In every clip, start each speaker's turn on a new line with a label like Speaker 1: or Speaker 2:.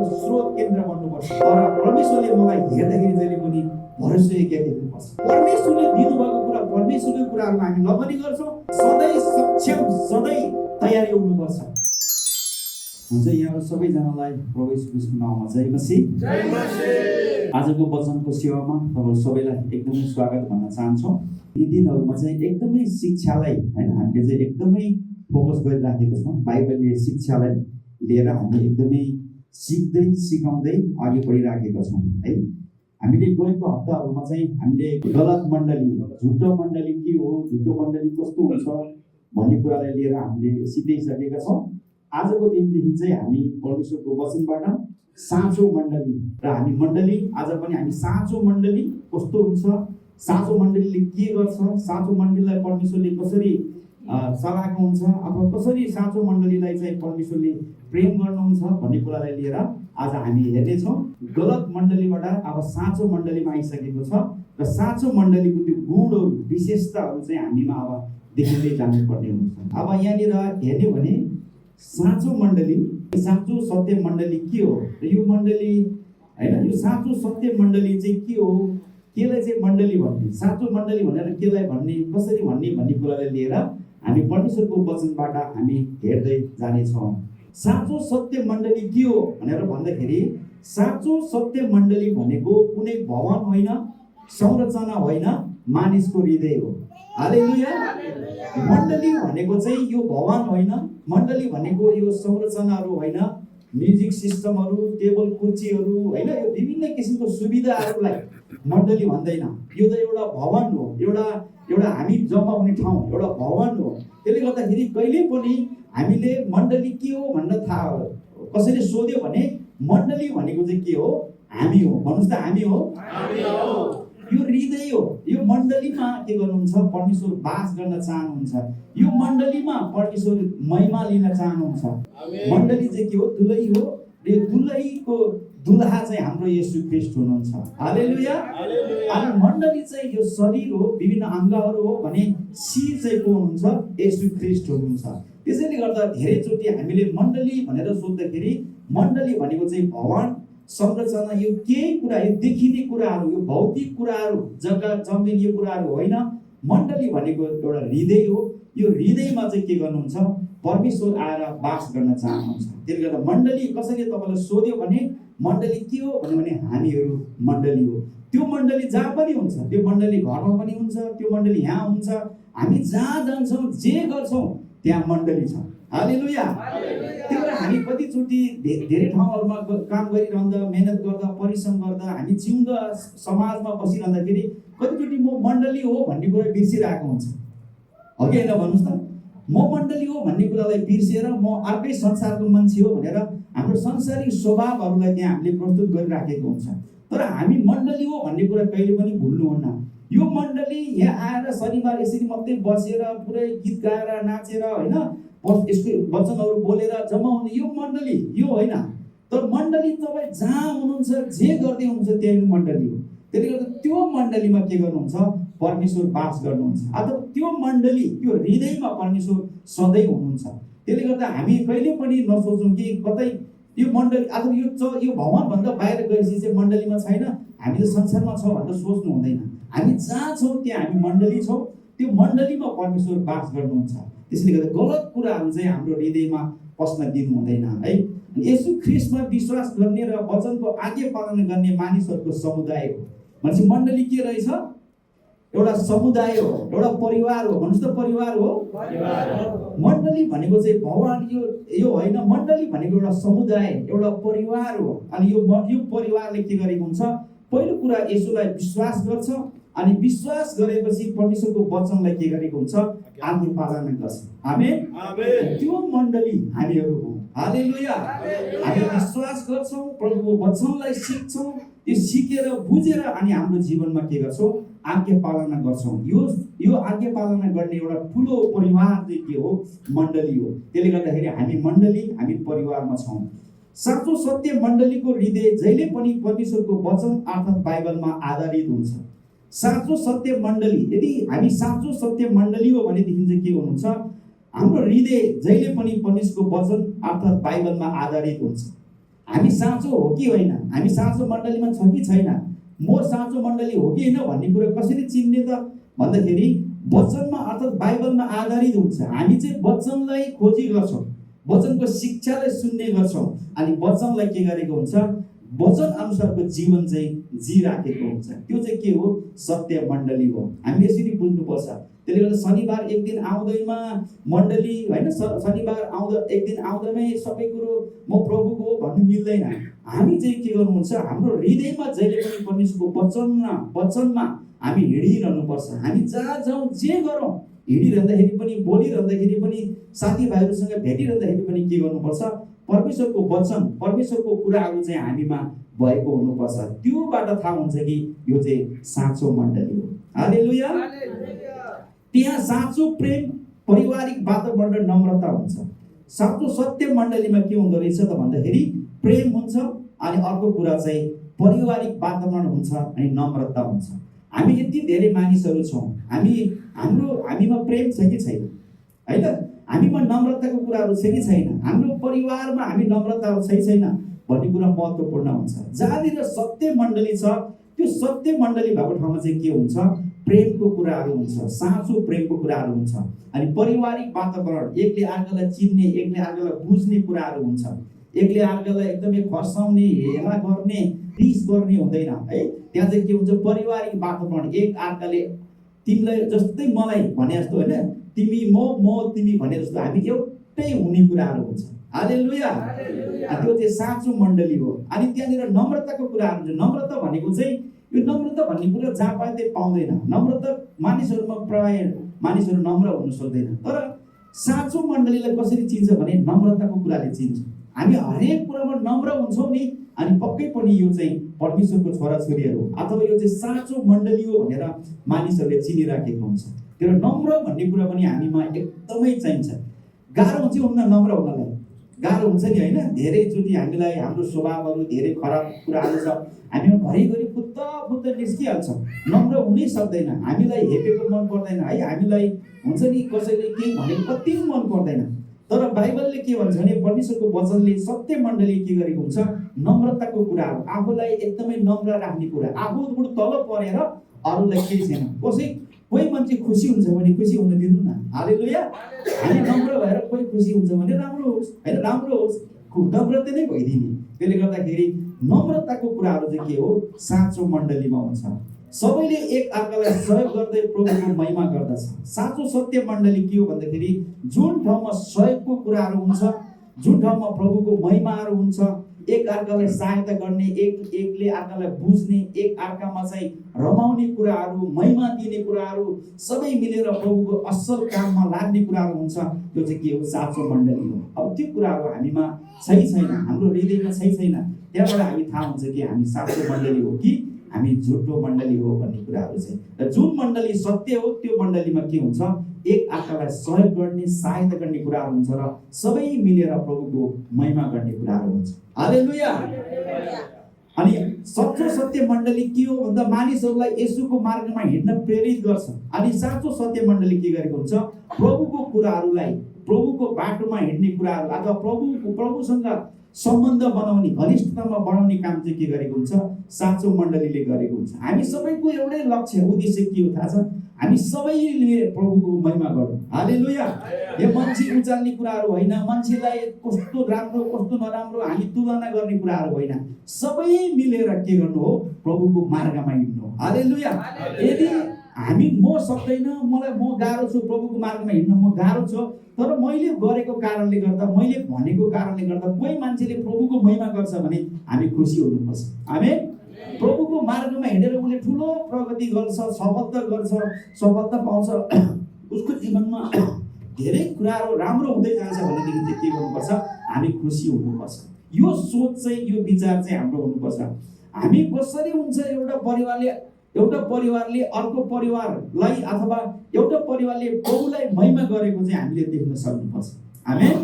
Speaker 1: स्रोत केन्द्र बन्नुपर्छ। तर परमेश्वरले मलाई हेर्दाखेरि जहिले पनि भरोसेयोग्य देख्नुपर्छ। परमेश्वरले दिनुभएको कुरा, परमेश्वरको कुराहरूमा हामी नभनी गर्छौँ, सधैँ सक्षम, सधैँ तयारी हुनुपर्छ। हुन्छ, यहाँहरू सबैजनालाई प्रभु येशू ख्रीष्टको नाममा जय मसीह। आजको वचनको सेवामा तपाईहरु सबैलाई एकदमै स्वागत भन्न चाहन्छौँ। यी दिनहरूमा चाहिँ एकदमै शिक्षालाई हैन हामीले चाहिँ एकदमै फोकस गरिराखेको छौँ। बाइबलीय शिक्षालाई लिएर हामी एकदमै सिक्दै सिकाउँदै अघि बढिराखेका छौँ है। हामीले गएको हप्ताहरूमा चाहिँ हामीले गलत मण्डली, झुटो मण्डली के हो, झुटो मण्डली कस्तो हुन्छ भन्ने कुरालाई लिएर हामीले सिकाइसकेका छौँ। आजको दिनदेखि चाहिँ हामी परमेश्वरको वचनबाट साँचो मण्डली र हामी मण्डली, आज पनि हामी साँचो मण्डली कस्तो हुन्छ, साँचो मण्डलीले के गर्छ, साँचो मण्डलीलाई परमेश्वरले कसरी सघाएको हुन्छ, अथवा कसरी साँचो मण्डलीलाई चाहिँ परमेश्वरले प्रेम गर्नुहुन्छ भन्ने कुरालाई लिएर आज हामी हेर्नेछौँ। गलत मण्डलीबाट अब साँचो मण्डलीमा आइसकेको छ र साँचो मण्डलीको त्यो गुणहरू, विशेषताहरू चाहिँ हामीमा अब देखिँदै जानुपर्ने हुन्छ। अब यहाँनिर हेर्ने भने साँचो मण्डली, साँचो सत्य मण्डली के हो र यो मण्डली हैन, यो साँचो सत्य मण्डली चाहिँ के हो, केलाई चाहिँ मण्डली भन्ने, साँचो मण्डली भनेर केलाई भन्ने, कसरी भन्ने भन्ने कुरालाई लिएर हामी परमेश्वरको वचनबाट हामी हेर्दै जानेछौँ। साँचो सत्य मण्डली के हो भनेर भन्दाखेरि साँचो सत्य मण्डली भनेको कुनै भवन होइन, संरचना होइन, मानिसको हृदय हो। हालेलुया। मण्डली भनेको चाहिँ यो भवन होइन, मण्डली भनेको यो संरचनाहरू होइन, म्युजिक सिस्टमहरू, टेबल कुर्सीहरू होइन, यो विभिन्न किसिमको सुविधाहरूलाई मण्डली भन्दैन। यो त एउटा भवन हो, एउटा हामी जम्मा हुने ठाउँ, एउटा भवन हो। त्यसले गर्दाखेरि कहिले पनि हामीले मण्डली के हो भनेर थाहा कसैले सोध्यो भने मण्डली भनेको चाहिँ के हो, हामी हो। भन्नुहोस् त, हामी हो। यो हृदय हो। यो मण्डलीमा के गर्नुहुन्छ, परमेश्वर वास गर्न चाहनुहुन्छ। यो मण्डलीमा परमेश्वर महिमा लिन चाहनुहुन्छ। मण्डली चाहिँ के हो, दुलै हो। र यो दुलैको दुल्हा चाहिँ हाम्रो येशू ख्रीष्ट हुनुहुन्छ। हालेलुया। अनि मण्डली चाहिँ यो शरीर हो, विभिन्न अङ्गहरू हो भने शिर चाहिँ को हुनुहुन्छ, येशू ख्रीष्ट हुनुहुन्छ। त्यसैले गर्दा धेरैचोटि हामीले मण्डली भनेर सोच्दाखेरि मण्डली भनेको चाहिँ भवन, संरचना, यो केही कुरा, यो देखिने कुराहरू, यो भौतिक कुराहरू, जग्गा जमिन, यो कुराहरू होइन। मण्डली भनेको एउटा हृदय हो। यो हृदयमा चाहिँ के गर्नुहुन्छ, परमेश्वर आएर वास गर्न चाहनुहुन्छ। त्यसले गर्दा मण्डली कसैले तपाईँलाई सोध्यो भने मण्डली के हो भने हामीहरू मण्डली हो। त्यो मण्डली जहाँ पनि हुन्छ, त्यो मण्डली घरमा पनि हुन्छ, त्यो मण्डली यहाँ हुन्छ। हामी जहाँ जान्छौँ, जे गर्छौँ त्यहाँ मण्डली छ। हालेलुया। त्यही भएर हामी कतिचोटि धेरै ठाउँहरूमा काम गरिरहँदा, मेहनत गर्दा, परिश्रम गर्दा, हामी जिउँदा समाजमा बसिरहँदाखेरि कतिचोटि म मण्डली हो भन्ने कुरा बिर्सिरहेको हुन्छ। हो कि होइन, भन्नुहोस् त। म मण्डली हो भन्ने कुरालाई बिर्सिएर म अर्कै संसारको मान्छे हो भनेर हाम्रो सांसारिक स्वभावहरूलाई त्यहाँ हामीले प्रस्तुत गरिराखेको हुन्छ। तर हामी मण्डली हो भन्ने कुरा कहिले पनि भुल्नुहुन्न। यो मण्डली यहाँ आएर शनिबार यसरी मात्रै बसेर पुरै गीत गाएर नाचेर होइन, यसको वचनहरू बोलेर जम्मा हुने यो मण्डली यो होइन। तर मण्डली तपाईँ जहाँ हुनुहुन्छ, जे गर्दै हुनुहुन्छ त्यही मण्डली हो। त्यसले गर्दा त्यो मण्डलीमा के गर्नुहुन्छ, परमेश्वर वास गर्नुहुन्छ। अथवा त्यो मण्डली, त्यो हृदयमा परमेश्वर सधैँ हुनुहुन्छ। त्यसले गर्दा हामी कहिले पनि नसोचौँ कि कतै यो मण्डली अथवा यो भवनभन्दा बाहिर गएपछि चाहिँ मण्डलीमा छैन, हामी त संसारमा छौँ भनेर सोच्नु हुँदैन। हामी जहाँ छौँ त्यहाँ हामी मण्डली छौँ। त्यो मण्डलीमा परमेश्वर वास गर्नुहुन्छ। त्यसले गर्दा गलत कुराहरू चाहिँ हाम्रो हृदयमा पस्न दिनु हुँदैन है। येशू ख्रीष्टमा विश्वास गर्ने र वचनको आज्ञा पालन गर्ने मानिसहरूको समुदाय हो। भनेपछि मण्डली के रहेछ, एउटा समुदाय हो, एउटा परिवार हो। भन्नुहोस् त, परिवार हो। मण्डली भनेको चाहिँ भगवान यो होइन। मण्डली भनेको एउटा समुदाय, एउटा परिवार हो। अनि यो परिवारले के गरेको हुन्छ, पहिलो कुरा येशूलाई विश्वास गर्छ। अनि विश्वास गरेपछि परमेश्वरको वचनलाई के गरेको हुन्छ, आज्ञा पालन गर्छ। आमेन। त्यो मण्डली हामीहरू हो। हालेलुया। हामी विश्वास गर्छौँ, प्रभुको वचनलाई सिक्छौँ, त्यो सिकेर बुझेर अनि हाम्रो जीवनमा के गर्छौँ, आज्ञा पालना गर्छौँ। यो आज्ञा पालना गर्ने एउटा ठुलो परिवार चाहिँ के हो, मण्डली हो। त्यसले गर्दाखेरि हामी मण्डली, हामी परिवारमा छौँ। साँचो सत्य मण्डलीको हृदय जहिले पनि परमेश्वरको वचन अर्थात् बाइबलमा आधारित हुन्छ। साँचो सत्य मण्डली, यदि हामी साँचो सत्य मण्डली हो भनेदेखि चाहिँ के हुनुहुन्छ, हाम्रो हृदय जहिले पनि परमेश्वरको वचन अर्थात् बाइबलमा आधारित हुन्छ। हामी साँचो हो कि होइन, हामी साँचो मण्डलीमा छ कि छैन, म साँचो मण्डली हो कि होइन भन्ने कुरा कसरी चिन्ने त भन्दाखेरि वचनमा अर्थात् बाइबलमा आधारित हुन्छ। हामी चाहिँ वचनलाई खोजी गर्छौँ, वचनको शिक्षालाई सुन्ने गर्छौँ अनि वचनलाई के गरेको हुन्छ, वचन अनुसारको जीवन चाहिँ जिराखेको हुन्छ। त्यो चाहिँ के हो, सत्य मण्डली हो। हामीले यसरी बुझ्नुपर्छ। त्यसले गर्दा शनिबार एक दिन आउँदैमा मण्डली होइन, शनिबार आउँदा एक दिन आउँदैमै सबै कुरो म प्रभुको हो भन्नु मिल्दैन। हामी चाहिँ के गर्नुहुन्छ, हाम्रो हृदयमा जहिले पनि परमेश्वरको वचनमा हामी हिँडिरहनुपर्छ। हामी जहाँ जाउँ जे गरौँ, हिँडिरहँदाखेरि पनि, बोलिरहँदाखेरि पनि, साथीभाइहरूसँग भेटिरहँदाखेरि पनि के गर्नुपर्छ, परमेश्वरको वचन, परमेश्वरको कुराहरू चाहिँ हामीमा भएको हुनुपर्छ। त्योबाट थाहा हुन्छ कि यो चाहिँ साँचो मण्डली हो। हालेलुया। त्यहाँ साँचो प्रेम, पारिवारिक वातावरण र नम्रता हुन्छ। साँचो सत्य मण्डलीमा के हुँदो रहेछ त भन्दाखेरि प्रेम हुन्छ अनि अर्को कुरा चाहिँ पारिवारिक वातावरण हुन्छ अनि नम्रता हुन्छ। हामी यति धेरै मानिसहरू छौँ, हामीमा प्रेम छ कि छैन, होइन, हामीमा नम्रताको कुराहरू छ कि छैन, हाम्रो परिवारमा हामी नम्रता छ कि छैन भन्ने कुरा महत्त्वपूर्ण हुन्छ। जहाँनिर सत्य मण्डली छ, त्यो सत्य मण्डली भएको ठाउँमा चाहिँ के हुन्छ, प्रेमको कुराहरू हुन्छ, साँचो प्रेमको कुराहरू हुन्छ अनि पारिवारिक वातावरण, एकले अर्कालाई चिन्ने, एकले अर्कालाई बुझ्ने कुराहरू हुन्छ। एकले अर्कालाई एकदमै खर्साउने, हेला गर्ने, रिस गर्ने हुँदैन है। त्यहाँ चाहिँ के हुन्छ, पारिवारिक वातावरण, एक अर्काले तिमीलाई जस्तै मलाई भने जस्तो होइन, तिमी म तिमी भने जस्तो हामी एउटै हुने कुराहरू हुन्छ। हालेलुया। त्यो चाहिँ साँचो मण्डली हो। अनि त्यहाँनिर नम्रताको कुराहरू हुन्छ। नम्रता भनेको चाहिँ यो नम्रता भन्ने कुरा जहाँ पाए त्यही पाउँदैन। नम्रता मानिसहरूमा प्राय मानिसहरू नम्र हुन सक्दैन, तर साँचो मण्डलीलाई कसरी चिन्छ भने नम्रताको कुराले चिन्छ। हामी हरेक कुरामा नम्र हुन्छौँ नि, अनि पक्कै पनि यो चाहिँ परमेश्वरको छोराछोरीहरू अथवा यो चाहिँ साँचो मण्डली हो भनेर मानिसहरूले चिनिराखेको हुन्छ। त्यो नम्र भन्ने कुरा पनि हामीमा एकदमै चाहिन्छ। गाह्रो हुन्छ उनीहरू नम्र हुनलाई, गाह्रो हुन्छ नि होइन। धेरैचोटि हामीलाई हाम्रो स्वभावहरू धेरै खराब कुराहरू छ, हामीमा घरिघरि फुत्त निस्किहाल्छ, नम्र हुनै सक्दैन। हामीलाई हेपेको मन पर्दैन है, हामीलाई हुन्छ नि कसैले केही भनेको कति मन पर्दैन। तर बाइबलले के भन्छ भने परमेश्वरको वचनले सत्य मण्डली के गरेको हुन्छ, नम्रताको कुराहरू, आफूलाई एकदमै नम्र राख्ने कुरा, आफूबाट तल परेर अरूलाई केही छैन। कोही मान्छे खुसी हुन्छ भने खुसी हुन दिनु न। हालेलुया। हामी नम्र भएर कोही खुसी हुन्छ भने राम्रो होस् होइन, राम्रो होस्, नम्रता नै भइदिने। त्यसले गर्दाखेरि नम्रताको कुराहरू चाहिँ के हो, साँचो मण्डलीमा हुन्छ। सबैले एक अर्कालाई सहयोग गर्दै प्रभुको महिमा गर्दछ। साँचो सत्य मण्डली के हो भन्दाखेरि जुन ठाउँमा सहयोगको कुराहरू हुन्छ, जुन ठाउँमा प्रभुको महिमाहरू हुन्छ, एक अर्कालाई सहायता गर्ने, एकले अर्कालाई बुझ्ने, एक अर्कामा चाहिँ रमाउने कुराहरू, महिमा दिने कुराहरू, सबै मिलेर प्रभुको असल काममा लाग्ने कुराहरू हुन्छ। त्यो चाहिँ के हो, साँचो मण्डली हो। अब त्यो कुराहरू हामीमा सही छैन, हाम्रो हृदयमा सही छैन, त्यहाँबाट हामी थाहा हुन्छ कि हामी साँचो मण्डली हो कि हामी झुटो मण्डली हो भन्ने कुराहरू चाहिँ। र जुन मण्डली सत्य हो त्यो मण्डलीमा के हुन्छ, एक अर्कालाई सहयोग गर्ने, सहायता गर्ने कुराहरू हुन्छ र सबै मिलेर प्रभुको महिमा गर्ने कुराहरू हुन्छ। हालेलुया। अनि साँचो सत्य मण्डली के हो भन्दा मानिसहरूलाई येशूको मार्गमा हिँड्न प्रेरित गर्छ। अनि साँचो सत्य मण्डली के गरेको हुन्छ, प्रभुको कुराहरूलाई, प्रभुको बाटोमा हिँड्ने कुराहरू अथवा प्रभुसँग सम्बन्ध बनाउने, घनिष्ठतामा बढाउने काम चाहिँ के गरेको हुन्छ, साँचो मण्डलीले गरेको हुन्छ। हामी सबैको एउटै लक्ष्य उद्देश्य के हो थाहा छ, हामी सबैले प्रभुको महिमा गरौँ। हालेलुया। यो मान्छे उचाल्ने कुराहरू होइन, मान्छेलाई कस्तो राम्रो कस्तो नराम्रो हामी तुलना गर्ने कुराहरू होइन, सबै मिलेर के गर्नु हो, प्रभुको मार्गमा हिँड्नु हो। हालेलुया। यदि म सक्दैन, म गाह्रो छु, प्रभुको मार्गमा हिँड्न म गाह्रो छु, तर मैले गरेको कारणले गर्दा, मैले भनेको कारणले गर्दा कोही मान्छेले प्रभुको महिमा गर्छ भने हामी खुसी हुनुपर्छ। आमेन। प्रभुको मार्गमा हिँडेर उसले ठुलो प्रगति गर्छ, सफलता पाउँछ, उसको जीवनमा धेरै कुराहरू राम्रो हुँदै जान्छ भनेदेखि चाहिँ के गर्नुपर्छ, हामी खुसी हुनुपर्छ। यो सोच चाहिँ, यो विचार चाहिँ हाम्रो हुनुपर्छ। हामी कसरी हुन्छ, एउटा परिवारले अर्को परिवारलाई अथवा एउटा परिवारले प्रभुलाई महिमा गरेको चाहिँ हामीले देख्न सक्नुपर्छ। आमेन।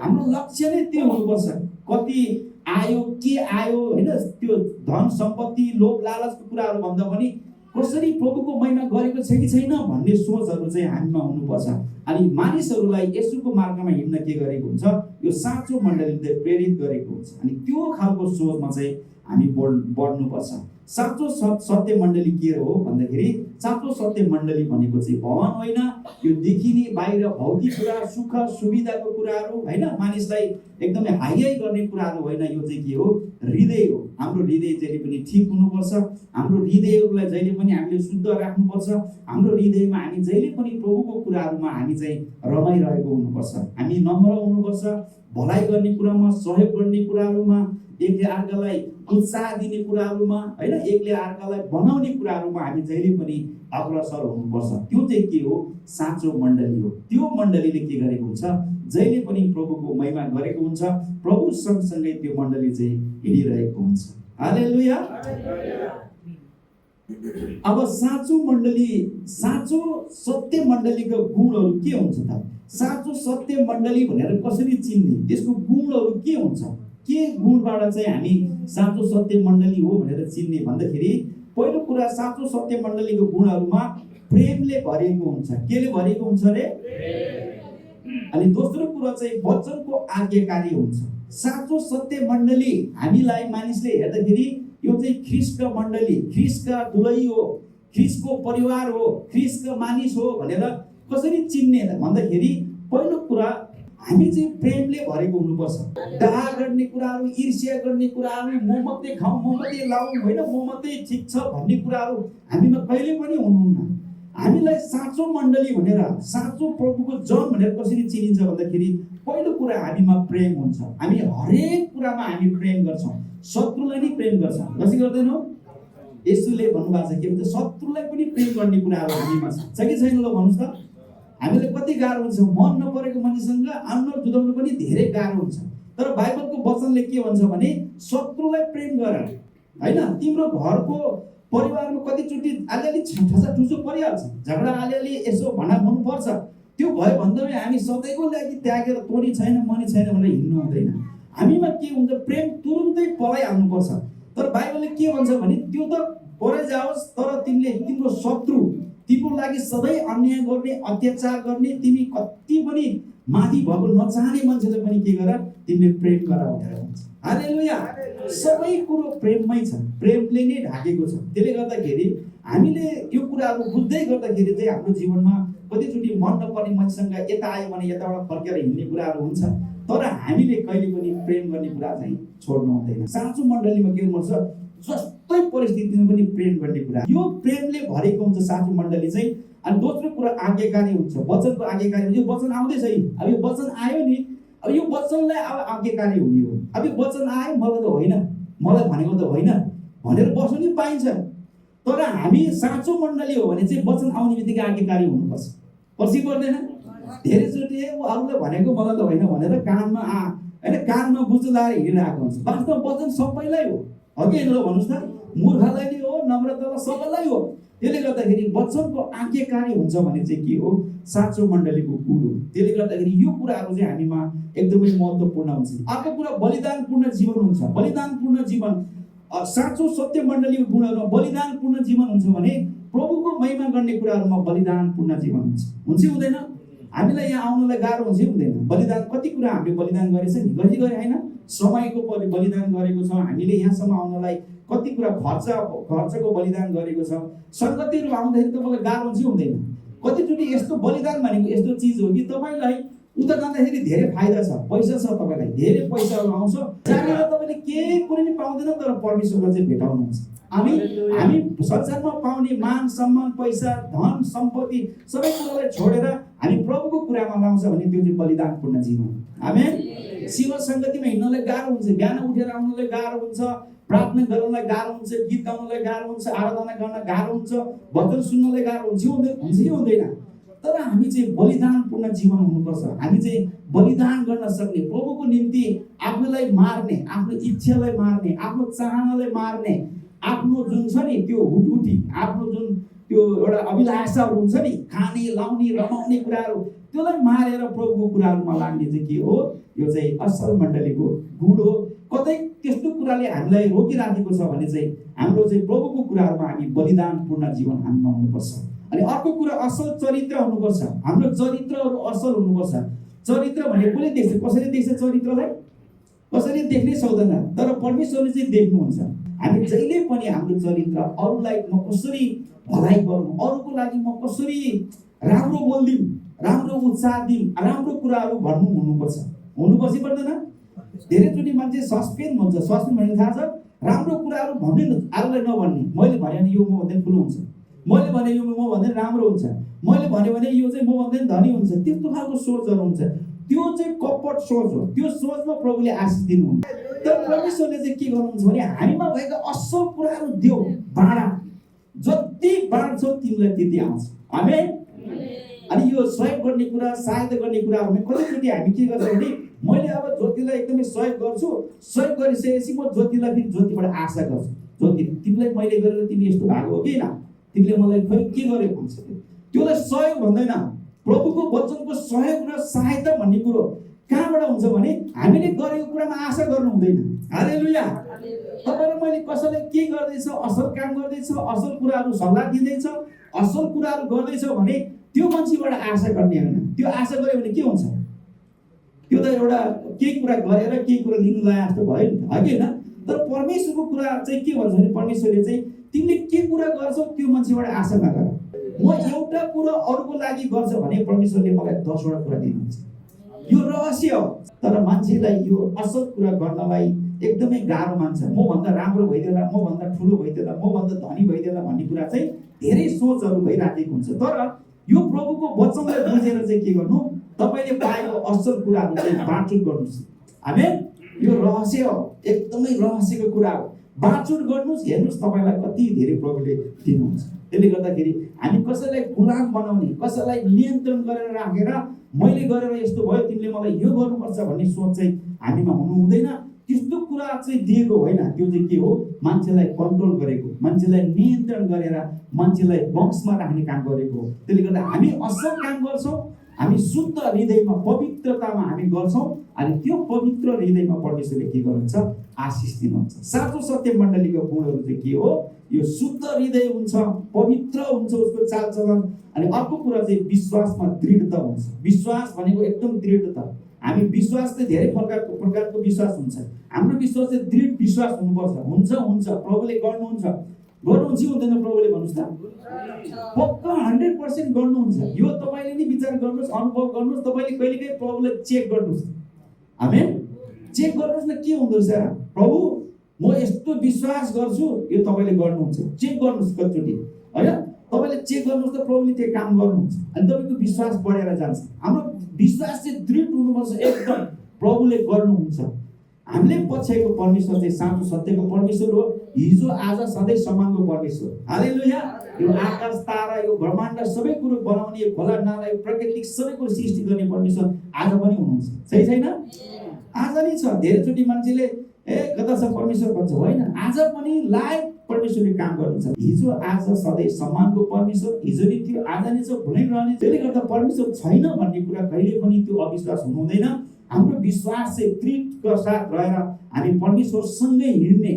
Speaker 1: हाम्रो लक्ष्य नै त्यो हुनुपर्छ। कति आयो, के आयो होइन, त्यो धन सम्पत्ति लोभ लालचको कुराहरू भन्दा पनि कसरी प्रभुको महिमा गरेको छ कि छैन भन्ने सोचहरू चाहिँ हामीमा हुनुपर्छ। अनि मानिसहरूलाई येशूको मार्गमा हिँड्न के गरेको हुन्छ, यो साँचो मण्डलीले प्रेरित गरेको हुन्छ। अनि त्यो खालको सोचमा चाहिँ हामी बढ्नुपर्छ। साँचो सत्य मण्डली के हो भन्दाखेरि, साँचो सत्य मण्डली भनेको चाहिँ भवन होइन, यो देखिने बाहिर भौतिक कुरा, सुख सुविधाको कुराहरू होइन, मानिसलाई एकदमै हाई गर्ने कुराहरू होइन। यो चाहिँ के हो, हृदय हो। हाम्रो हृदय जहिले पनि ठिक हुनुपर्छ। हाम्रो हृदयहरूलाई जहिले पनि हामीले शुद्ध राख्नुपर्छ। हाम्रो हृदयमा हामी जहिले पनि प्रभुको कुराहरूमा हामी चाहिँ रमाइरहेको हुनुपर्छ। हामी नम्र हुनुपर्छ। भलाइ गर्ने कुरामा, सहयोग गर्ने कुराहरूमा, एकले अर्कालाई उत्साह दिने कुराहरूमा होइन, एकले अर्कालाई बनाउने कुराहरूमा हामी जहिले पनि अग्रसर हुनुपर्छ। त्यो चाहिँ के हो, साँचो मण्डली हो। त्यो मण्डलीले के गरेको हुन्छ, जहिले पनि प्रभुको महिमा गरेको हुन्छ। प्रभु सँगसँगै त्यो मण्डली चाहिँ हिँडिरहेको हुन्छ। हालेलुया। अब साँचो मण्डली, साँचो सत्य मण्डलीको गुणहरू के हुन्छ त? साँचो सत्य मण्डली भनेर कसरी चिन्ने, त्यसको गुणहरू के हुन्छ, के गुणबाट चाहिँ हामी साँचो सत्य मण्डली हो भनेर चिन्ने भन्दाखेरि, पहिलो कुरा साँचो सत्य मण्डलीको गुणहरूमा प्रेमले भरिएको हुन्छ। केले भरिएको हुन्छ रे? अनि दोस्रो कुरा चाहिँ वचनको आज्ञाकारी हुन्छ। साँचो सत्य मण्डली हामीलाई मानिसले हेर्दाखेरि यो चाहिँ ख्रिस्टको मण्डली, ख्रिस्टका दुलै हो, ख्रिस्टको परिवार हो, ख्रिस्टको मानिस हो भनेर कसरी चिन्ने भन्दाखेरि, पहिलो कुरा हामी चाहिँ प्रेमले भरेको हुनुपर्छ। डाहा गर्ने कुराहरू, ईर्ष्या गर्ने कुराहरू, म मात्रै खाउँ, म मात्रै लाउँ होइन, म मात्रै ठिक छ भन्ने कुराहरू हामीमा कहिले पनि हुनुहुन्न। हामीलाई साँचो मण्डली भनेर, साँचो प्रभुको जन भनेर कसरी चिनिन्छ भन्दाखेरि, पहिलो कुरा हामीमा प्रेम हुन्छ। हामी हरेक कुरामा हामी प्रेम गर्छौँ। शत्रुलाई नै प्रेम गर्छौँ, कसरी गर्दैनौँ? येशूले भन्नुभएको छ के भन्छ, शत्रुलाई पनि प्रेम गर्ने कुराहरू हामीमा छ कि छैन? ल भन्नुहोस् त। हामीलाई कति गाह्रो हुन्छ, मन नपरेको मानिससँग अनुहार जुदाउनु पनि धेरै गाह्रो हुन्छ। तर बाइबलको वचनले के भन्छ भने, शत्रुलाई प्रेम गर होइन। तिम्रो घरको परिवारमा कतिचोटि अलिअलि ठुसो परिहाल्छ, झगडा अलिअलि यसो भना हुनुपर्छ। त्यो भयो भन्दै हामी सधैँको लागि त्यागेर तोडी छैन मनी छैन भनेर हिँड्नु हुँदैन। हामीमा के हुन्छ, प्रेम तुरुन्तै पलाइहाल्नुपर्छ। तर बाइबलले के भन्छ भने, त्यो त परै जाओस्, तर तिमीले तिम्रो शत्रु, तिम्रो लागि सधैँ अन्याय गर्ने, अत्याचार गर्ने, तिमी कति पनि माथि भएको नचाहने मान्छेलाई पनि के गर, तिमीले प्रेम गर भनेर भन्छ। हालेलुया। सबै कुरो प्रेममै छ, प्रेमले नै ढाकेको छ। त्यसले गर्दाखेरि हामीले यो कुराहरू बुझ्दै गर्दाखेरि चाहिँ हाम्रो जीवनमा कतिचोटि मन नपर्ने मान्छेसँग यता आयो भने यताबाट फर्केर हिँड्ने कुराहरू हुन्छ। तर हामीले कहिले पनि प्रेम गर्ने कुरा चाहिँ छोड्नु हुँदैन। साँचो मण्डलीमा के हुनुपर्छ, जस्तै परिस्थितिमा पनि प्रेम गर्ने कुरा, यो प्रेमले भरेको हुन्छ साँचो मण्डली चाहिँ। अनि दोस्रो कुरा आज्ञाकारी हुन्छ, वचनको आज्ञाकारी। यो वचन आउँदैछ, अब यो वचन आयो नि, अब यो वचनलाई अब आज्ञाकारी हुने हो। अब यो वचन आयो, मलाई त होइन, मलाई भनेको त होइन भनेर बस्नु नि पाइन्छ। तर हामी साँचो मण्डली हो भने चाहिँ वचन आउने बित्तिकै आज्ञाकारी हुनुपर्छ। पछि पर्दैन। धेरैचोटि अरूले भनेको मलाई त होइन भनेर कानमा होइन, कानमा बुझ्नु लाएर हिँडिरहेको हुन्छ। वास्तवमा वचन सबैलाई हो कि होइन? ल भन्नुहोस् त। मूर्खलाई नै हो, नम्रतालाई सबैलाई हो। त्यसले गर्दाखेरि वचनको आज्ञाकारी हुन्छ भने चाहिँ के हो, साँचो मण्डलीको गुण हो। त्यसले गर्दाखेरि यो कुराहरू चाहिँ हामीमा एकदमै महत्त्वपूर्ण हुन्छ। अर्को कुरा बलिदानपूर्ण जीवन हुन्छ। बलिदानपूर्ण जीवन, साँचो सत्य मण्डलीको गुणहरूमा बलिदानपूर्ण जीवन हुन्छ भने प्रभुको महिमा गर्ने कुराहरूमा बलिदानपूर्ण जीवन हुन्छ कि हुँदैन? हामीलाई यहाँ आउनलाई गाह्रो हुन्छ कि हुँदैन? बलिदान कति कुरा हामीले बलिदान गरेछ नि, गरी होइन, समयको बलिदान गरेको छ। हामीले यहाँसम्म आउनलाई कति कुरा खर्चको बलिदान गरेको छ। सङ्गतिहरू आउँदाखेरि तपाईँलाई गाह्रो हुन्छ कि हुँदैन? कतिचोटि यस्तो बलिदान भनेको यस्तो चिज हो कि तपाईँलाई उता जाँदाखेरि धेरै फाइदा छ, पैसा छ, तपाईँलाई धेरै पैसाहरू आउँछ, त्यहाँनिर तपाईँले केही कुनै पनि पाउँदैन, तर परमेश्वरलाई चाहिँ भेटाउनुहुन्छ। हामी संसारमा पाउने मान सम्मान, पैसा, धन सम्पत्ति सबै कुरालाई छोडेर हामी प्रभुको कुरामा लाउँछ भने त्यो चाहिँ बलिदानपूर्ण जीवन। आमेन। शिव सङ्गतिमा हिँड्नलाई गाह्रो हुन्छ, बिहान उठेर आउनलाई गाह्रो हुन्छ, प्रार्थना गर्नलाई गाह्रो हुन्छ, गीत गाउनलाई गाह्रो हुन्छ, आराधना गर्न गाह्रो हुन्छ, वचन सुन्नलाई गाह्रो हुन्छ कि हुँदैन? तर हामी चाहिँ बलिदानपूर्ण जीवन हुनुपर्छ। हामी चाहिँ बलिदान गर्न सक्ने, प्रभुको निम्ति आफूलाई मार्ने, आफ्नो इच्छालाई मार्ने, आफ्नो चाहनालाई मार्ने, आफ्नो जुन छ नि त्यो हुटहुटी, आफ्नो जुन त्यो एउटा अभिलाषाहरू हुन्छ नि, खाने लाउने रमाउने कुराहरू, त्यसलाई मारेर प्रभुको कुराहरूमा लाग्ने चाहिँ के हो, यो चाहिँ असल मण्डलीको गुण हो। कतै त्यस्तो कुरा कुराले हामीलाई रोकिराखेको छ भने चाहिँ हाम्रो चाहिँ प्रभुको कुराहरूमा हामी बलिदानपूर्ण जीवन हामीमा हुनुपर्छ। अनि अर्को कुरा असल चरित्र हुनुपर्छ। हाम्रो चरित्रहरू असल हुनुपर्छ। चरित्र भने कसले देख्छ? कसरी देख्छ चरित्रलाई? कसरी देख्नै सक्दैन, तर परमेश्वरले चाहिँ देख्नुहुन्छ। हामी जहिले पनि हाम्रो चरित्र अरूलाई म कसरी भलाइ गरौँ, अरूको लागि म कसरी राम्रो बोलिदिउँ, राम्रो उत्साह दिउँ, राम्रो कुराहरू भन्नु हुनुपर्छ कि पर्दैन? धेरैचोटि मान्छे सस्पेन्ड हुन्छ। सस्पेन्ड भनेको थाहा छ? राम्रो कुराहरू भन्ने अरूलाई नभन्ने। मैले भने यो म भन्दा ठुलो हुन्छ, मैले भने यो म भन्दा राम्रो हुन्छ, मैले भन्यो भने यो चाहिँ म भन्दा धनी हुन्छ। त्यस्तो खालको सोचहरू हुन्छ। त्यो चाहिँ कपट सोच हो। त्यो सोचमा प्रभुले आशिष दिनुहुन्छ। तर परमेश्वरले चाहिँ के गर्नुहुन्छ भने हामीमा भएका असल कुराहरू दियो, बाँडा। जति बाँड्छौ तिमीलाई त्यति आउँछ। आमेन। अनि यो सहयोग गर्ने कुरा, सहायता गर्ने कुराहरूमा कतिचोटि हामी के गर्छौँ भने मैले अब ज्योतिलाई एकदमै सहयोग गर्छु, सहयोग गरिसकेपछि म ज्योतिलाई फेरि ज्योतिबाट आशा गर्छु, ज्योति तिमीलाई मैले गरेर तिमी यस्तो भएको हो किन, तिमीले मलाई खोइ के गर्यो भन्छ। त्यसलाई सहयोग भन्दैन। प्रभुको वचनको सहयोग र सहायता भन्ने कुरो कहाँबाट हुन्छ भने हामीले गरेको कुरामा आशा गर्नु हुँदैन। हालेलुया। तपाईँ र मैले कसैलाई के गर्दैछ, असल काम गर्दैछ, असल कुराहरू सल्लाह दिँदैछ, असल कुराहरू गर्दैछ भने त्यो मान्छेबाट आशा गर्ने होइन। त्यो आशा गऱ्यो भने के हुन्छ? त्यो त एउटा केही कुरा गरेर केही कुरा लिनु लाए जस्तो भयो नि, हो कि होइन? तर परमेश्वरको कुरा चाहिँ के भन्छ भने परमेश्वरले चाहिँ तिमीले के कुरा गर्छौ त्यो मान्छेबाट आशा नगर। म एउटा कुरा अरूको लागि गर्छ भने परमेश्वरले मलाई 10 वटा कुरा दिनुहुन्छ। यो रहस्य हो। तर मान्छेलाई यो असल कुरा गर्नलाई एकदमै गाह्रो मान्छ। म भन्दा राम्रो भइदेला, म भन्दा ठुलो भइदेला, म भन्दा धनी भइदेला भन्ने कुरा चाहिँ धेरै सोचहरू भइराखेको हुन्छ। तर यो प्रभुको वचनलाई बुझेर चाहिँ के गर्नु? तपाईले पाएको असल कुराहरू चाहिँ बाँडचुँड गर्नुहोस्। आमेन। यो रहस्य हो, एकदमै रहस्यको कुरा हो। बाँडचुँड गर्नुहोस्, हेर्नुहोस् तपाईँलाई कति धेरै प्रभुले दिनुहुन्छ। त्यसले गर्दाखेरि हामी कसैलाई गुलाम बनाउने, कसैलाई नियन्त्रण गरेर राखेर मैले गरेर यस्तो भयो तिमीले मलाई यो गर्नुपर्छ भन्ने सोच चाहिँ हामीमा हुनु हुँदैन। त्यस्तो कुरा चाहिँ दिएको होइन। त्यो चाहिँ के हो? मान्छेलाई कन्ट्रोल गरेको, मान्छेलाई नियन्त्रण गरेर मान्छेलाई वंशमा राख्ने काम गरेको हो। त्यसले गर्दा हामी असल काम गर्छौँ, हामी शुद्ध हृदयमा पवित्रतामा हामी गर्छौँ। अनि त्यो पवित्र हृदयमा परमेश्वरले के गर्नुहुन्छ? आशिष दिनुहुन्छ। साँचो सत्य मण्डलीको गुणहरू चाहिँ के हो? यो शुद्ध हृदय हुन्छ, पवित्र हुन्छ उसको चालचलन। अनि अर्को कुरा चाहिँ विश्वासमा दृढता हुन्छ। विश्वास भनेको एकदम दृढता। हामी विश्वास चाहिँ धेरै प्रकारको विश्वास हुन्छ। हाम्रो विश्वास चाहिँ दृढ विश्वास हुनुपर्छ। हुन्छ प्रभुले गर्नुहुन्छ हुँदैन? प्रभुले भन्नुहोस् त, पक्का 100% गर्नुहुन्छ। यो तपाईँले नि विचार गर्नुहोस्, अनुभव गर्नुहोस्। तपाईँले कहिलेकाहीँ प्रभुलाई चेक गर्नुहोस्। आमेन। चेक गर्नुहोस् न के हुँदो रहेछ। प्रभु म यस्तो विश्वास गर्छु, यो तपाईँले गर्नुहुन्छ। चेक गर्नुहोस् कतिचोटि, होइन? तपाईँले चेक गर्नुहोस् त प्रभुले त्यो काम गर्नुहुन्छ। अनि तपाईँको विश्वास बढेर जान्छ। हाम्रो विश्वास चाहिँ दृढ हुनुपर्छ एकदम। प्रभुले गर्नुहुन्छ। हामीले पछ्याएको परमेश्वर चाहिँ साँचो सत्यको परमेश्वर हो। हिजो आज सधैँ समानको परमेश्वर। हालेलुया। यो आकाश तारा, यो ब्रह्माण्ड सबै कुरो बनाउने, यो खोला नाला, यो प्राकृतिक सबै कुरो सृष्टि गर्ने परमेश्वर आज पनि हुनुहुन्छ। सही छैन? आज नि छ। धेरैचोटि मान्छेले कता छ परमेश्वर भन्छ, होइन। आज पनि लाइभ परमेश्वरले काम गर्नुहुन्छ। हिजो आज सधैँ सम्मानको परमेश्वर, हिजो नि थियो, आज नि छ, भुलै रहने। त्यसले गर्दा परमेश्वर छैन भन्ने कुरा कहिले पनि त्यो अविश्वास हुनु हुँदैन। हाम्रो विश्वास चाहिँ दृढका साथ रहेर हामी परमेश्वरसँगै हिँड्ने।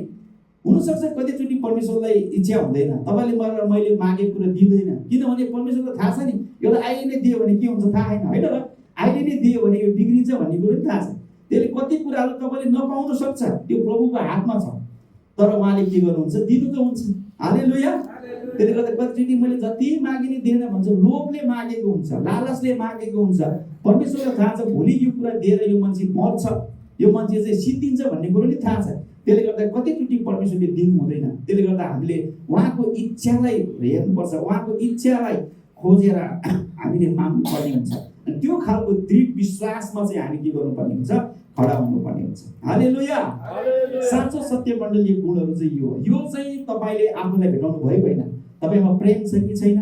Speaker 1: हुनसक्छ कतिचोटि परमेश्वरलाई इच्छा हुँदैन, तपाईँले मैले मागेको कुरा दिँदैन, किनभने परमेश्वरलाई थाहा छ नि यो अहिले नै दियो भने के हुन्छ थाहा छैन, होइन र? अहिले नै दियो भने यो बिग्रिन्छ भन्ने कुरो पनि थाहा छ। त्यसले कति कुराहरू तपाईँले नपाउन सक्छ, त्यो प्रभुको हातमा छ। तर उहाँले के गर्नुहुन्छ? दिनु त हुन्छ। हालेलुया। त्यसले गर्दा कतिचोटि मैले जति मागे नि दिएन भन्छ, लोभले मागेको हुन्छ, लालचले मागेको हुन्छ। परमेश्वरलाई थाहा छ भोलि यो कुरा दिएर यो मान्छे मर्छ, यो मान्छे चाहिँ सिद्धिन्छ भन्ने कुरो नि थाहा छ। त्यसले गर्दा कतिचोटि परमेश्वरले दिनु हुँदैन। त्यसले गर्दा हामीले उहाँको इच्छालाई हेर्नुपर्छ, उहाँको इच्छालाई खोजेर हामीले माग्नुपर्ने हुन्छ। अनि त्यो खालको दृढ विश्वासमा चाहिँ हामी के गर्नुपर्ने हुन्छ? खडा हुनुपर्ने हुन्छ। हालेलुया। साँचो सत्य मण्डलीय गुणहरू चाहिँ यो हो। यो चाहिँ तपाईँले आफूलाई भेटाउनु भएको होइन। तपाईँमा प्रेम छ कि छैन?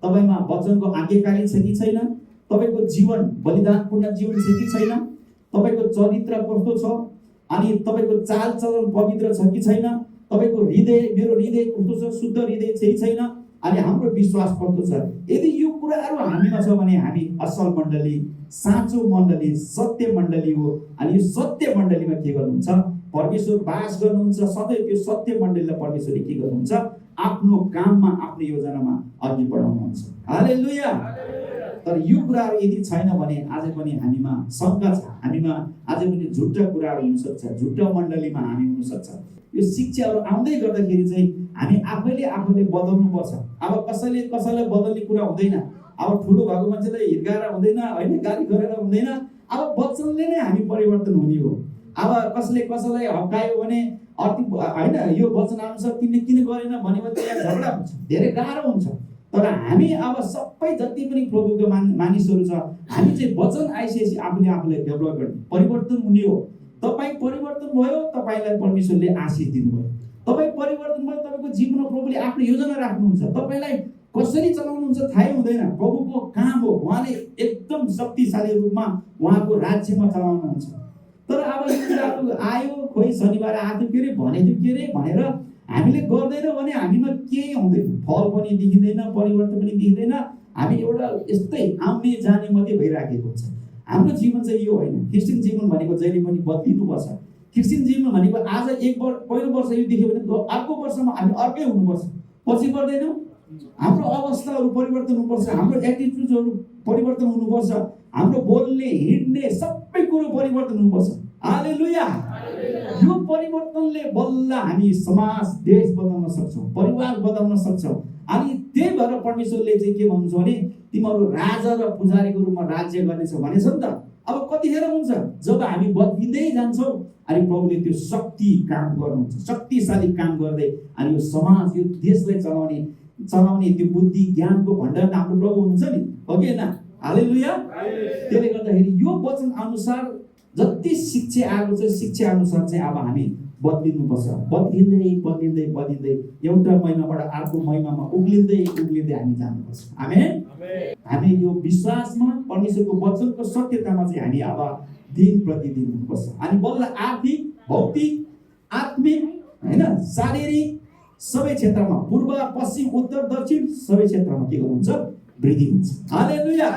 Speaker 1: तपाईँमा वचनको आज्ञाकारी छ कि छैन? तपाईँको जीवन बलिदानपूर्ण जीवन छ कि छैन? तपाईँको चरित्र कस्तो छ? अनि तपाईँको चालचलन पवित्र छ कि छैन? तपाईँको हृदय, मेरो हृदय कस्तो छ? शुद्ध हृदय छ कि छैन? अनि हाम्रो विश्वास कस्तो छ? यदि यो कुराहरू हामीमा छ भने हामी असल मण्डली, साँचो मण्डली, सत्य मण्डली हो। अनि यो सत्य मण्डलीमा के गर्नुहुन्छ? परमेश्वर बास गर्नुहुन्छ सधैँ त्यो सत्य मण्डलीलाई परमेश्वरले के गर्नुहुन्छ आफ्नो काममा आफ्नो योजनामा अघि बढाउनुहुन्छ। हालेलुया। तर यो कुराहरू यदि छैन भने आज पनि हामीमा शङ्का छ, हामीमा आज पनि झुट्टा कुराहरू हुनसक्छ, झुट्टा मण्डलीमा हामी हुनसक्छ। यो शिक्षाहरू आउँदै गर्दाखेरि चाहिँ हामी आफैले बदल्नुपर्छ। अब कसैलाई बदल्ने कुरा हुँदैन। अब ठुलो भएको मान्छेलाई हिर्काएर हुँदैन होइन, गाली गरेर हुँदैन। अब वचनले नै हामी परिवर्तन हुने हो। अब कसैलाई हप्कायो भने अति होइन यो वचन अनुसार तिमीले किन गरेन भन्यो भने त्यहाँ झगडा हुन्छ, धेरै गाह्रो हुन्छ। तर हामी अब सबै जति पनि प्रभुको मानिसहरू छ, हामी चाहिँ वचन आइसकेपछि आफूलाई डेभलप गर्ने परिवर्तन हुने हो। तपाईँ परिवर्तन भयो, तपाईँलाई परमेश्वरले आशिष दिनुभयो। तपाईँ परिवर्तन भयो, तपाईँको जीवनमा प्रभुले आफ्नो योजना राख्नुहुन्छ। तपाईँलाई कसरी चलाउनुहुन्छ थाहै हुँदैन, प्रभुको काम हो। उहाँले एकदम शक्तिशाली रूपमा उहाँको राज्यमा चलाउनुहुन्छ। तर अब यो कुराहरू आयो, खोइ शनिबार आएको के अरे भनेर हामीले गर्दैनौँ भने हामीमा केही हुँदैन, फल पनि देखिँदैन, परिवर्तन पनि देखिँदैन। हामी एउटा यस्तै आउने जाने मात्रै भइराखेको हुन्छ। हाम्रो जीवन चाहिँ यो होइन। क्रिस्चियन जीवन भनेको जहिले पनि बदलिनुपर्छ। क्रिस्चियन जीवन भनेको आज पहिलो वर्ष यो देख्यो भने अर्को वर्षमा हामी अर्कै हुनुपर्छ, पछि पर्दैनौँ। हाम्रो अवस्थाहरू परिवर्तन हुनुपर्छ, हाम्रो एटिट्युडहरू परिवर्तन हुनुपर्छ, हाम्रो बोल्ने हिँड्ने सबै कुरो परिवर्तन हुनुपर्छ। हालेलुया। यो परिवर्तनले बल्ल हामी समाज देश बदल्न सक्छौँ, परिवार बदल्न सक्छौँ। अनि त्यही भएर परमेश्वरले चाहिँ के भन्नुहुन्छ भने तिमीहरू राजा र पुजारीको रूपमा राज्य गर्नेछौ भनेछ नि त। अब कतिखेर हुन्छ जब हामी बदलिँदै जान्छौँ अनि प्रभुले त्यो शक्ति काम गर्नुहुन्छ, शक्तिशाली काम गर्दै अनि यो समाज यो देशलाई चलाउने त्यो बुद्धि ज्ञानको भण्डार हाम्रो प्रभु हुनुहुन्छ नि, हो कि होइन? हालेलुया। त्यसले गर्दाखेरि यो वचन अनुसार जति शिक्षा आएको छ शिक्षा अनुसार चाहिँ अब हामी बदलिनुपर्छ। बदलिँदै एउटा महिमाबाट अर्को महिमामा उक्लिँदै हामी जानुपर्छ। आमेन। हामी यो विश्वासमा परमेश्वरको वचनको सत्यतामा चाहिँ हामी अब दिन प्रतिदिन हुनुपर्छ। अनि बल्ल आर्थिक, भौतिक, आत्मिक होइन शारीरिक सबै क्षेत्रमा पूर्व पश्चिम उत्तर दक्षिण सबै क्षेत्रमा के गर्नुहुन्छ वृद्धि हुन्छ। हालेलुया।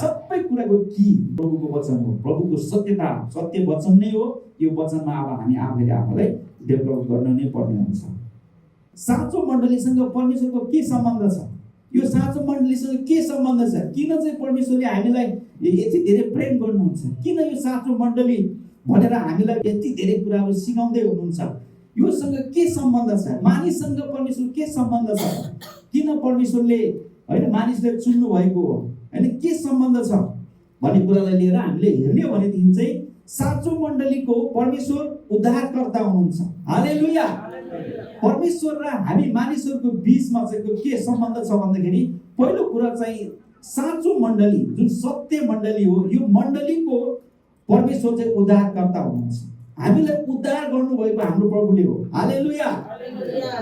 Speaker 1: सबै कुराको कि प्रभुको वचन हो, प्रभुको सत्यता, सत्य वचन नै हो। यो वचनमा अब हामी आफूलाई डेभलप गर्न नै पर्ने हुन्छ। साँचो मण्डलीसँग परमेश्वरको के सम्बन्ध छ? यो साँचो मण्डलीसँग के सम्बन्ध छ? किन चाहिँ परमेश्वरले हामीलाई यति धेरै प्रेम गर्नुहुन्छ? किन यो साँचो मण्डली भनेर हामीलाई यति धेरै कुराहरू सिकाउँदै हुनुहुन्छ? योसँग के सम्बन्ध छ? मानिससँग परमेश्वर के सम्बन्ध छ? किन परमेश्वरले होइन मानिसलाई चुन्नु भएको हो होइन, के सम्बन्ध छ भन्ने कुरालाई लिएर हामीले हेर्ने हो भनेदेखि चाहिँ साँचो मण्डलीको परमेश्वर उद्धारकर्ता हुनुहुन्छ। हालेलुया। परमेश्वर र हामी मानिसहरूको बिचमा चाहिँ के सम्बन्ध छ भन्दाखेरि पहिलो कुरा चाहिँ साँचो मण्डली जुन सत्य मण्डली हो, यो मण्डलीको परमेश्वर चाहिँ उद्धारकर्ता हुनुहुन्छ। हामीलाई उद्धार गर्नुभएको हाम्रो प्रभुले हो। हालेलुया।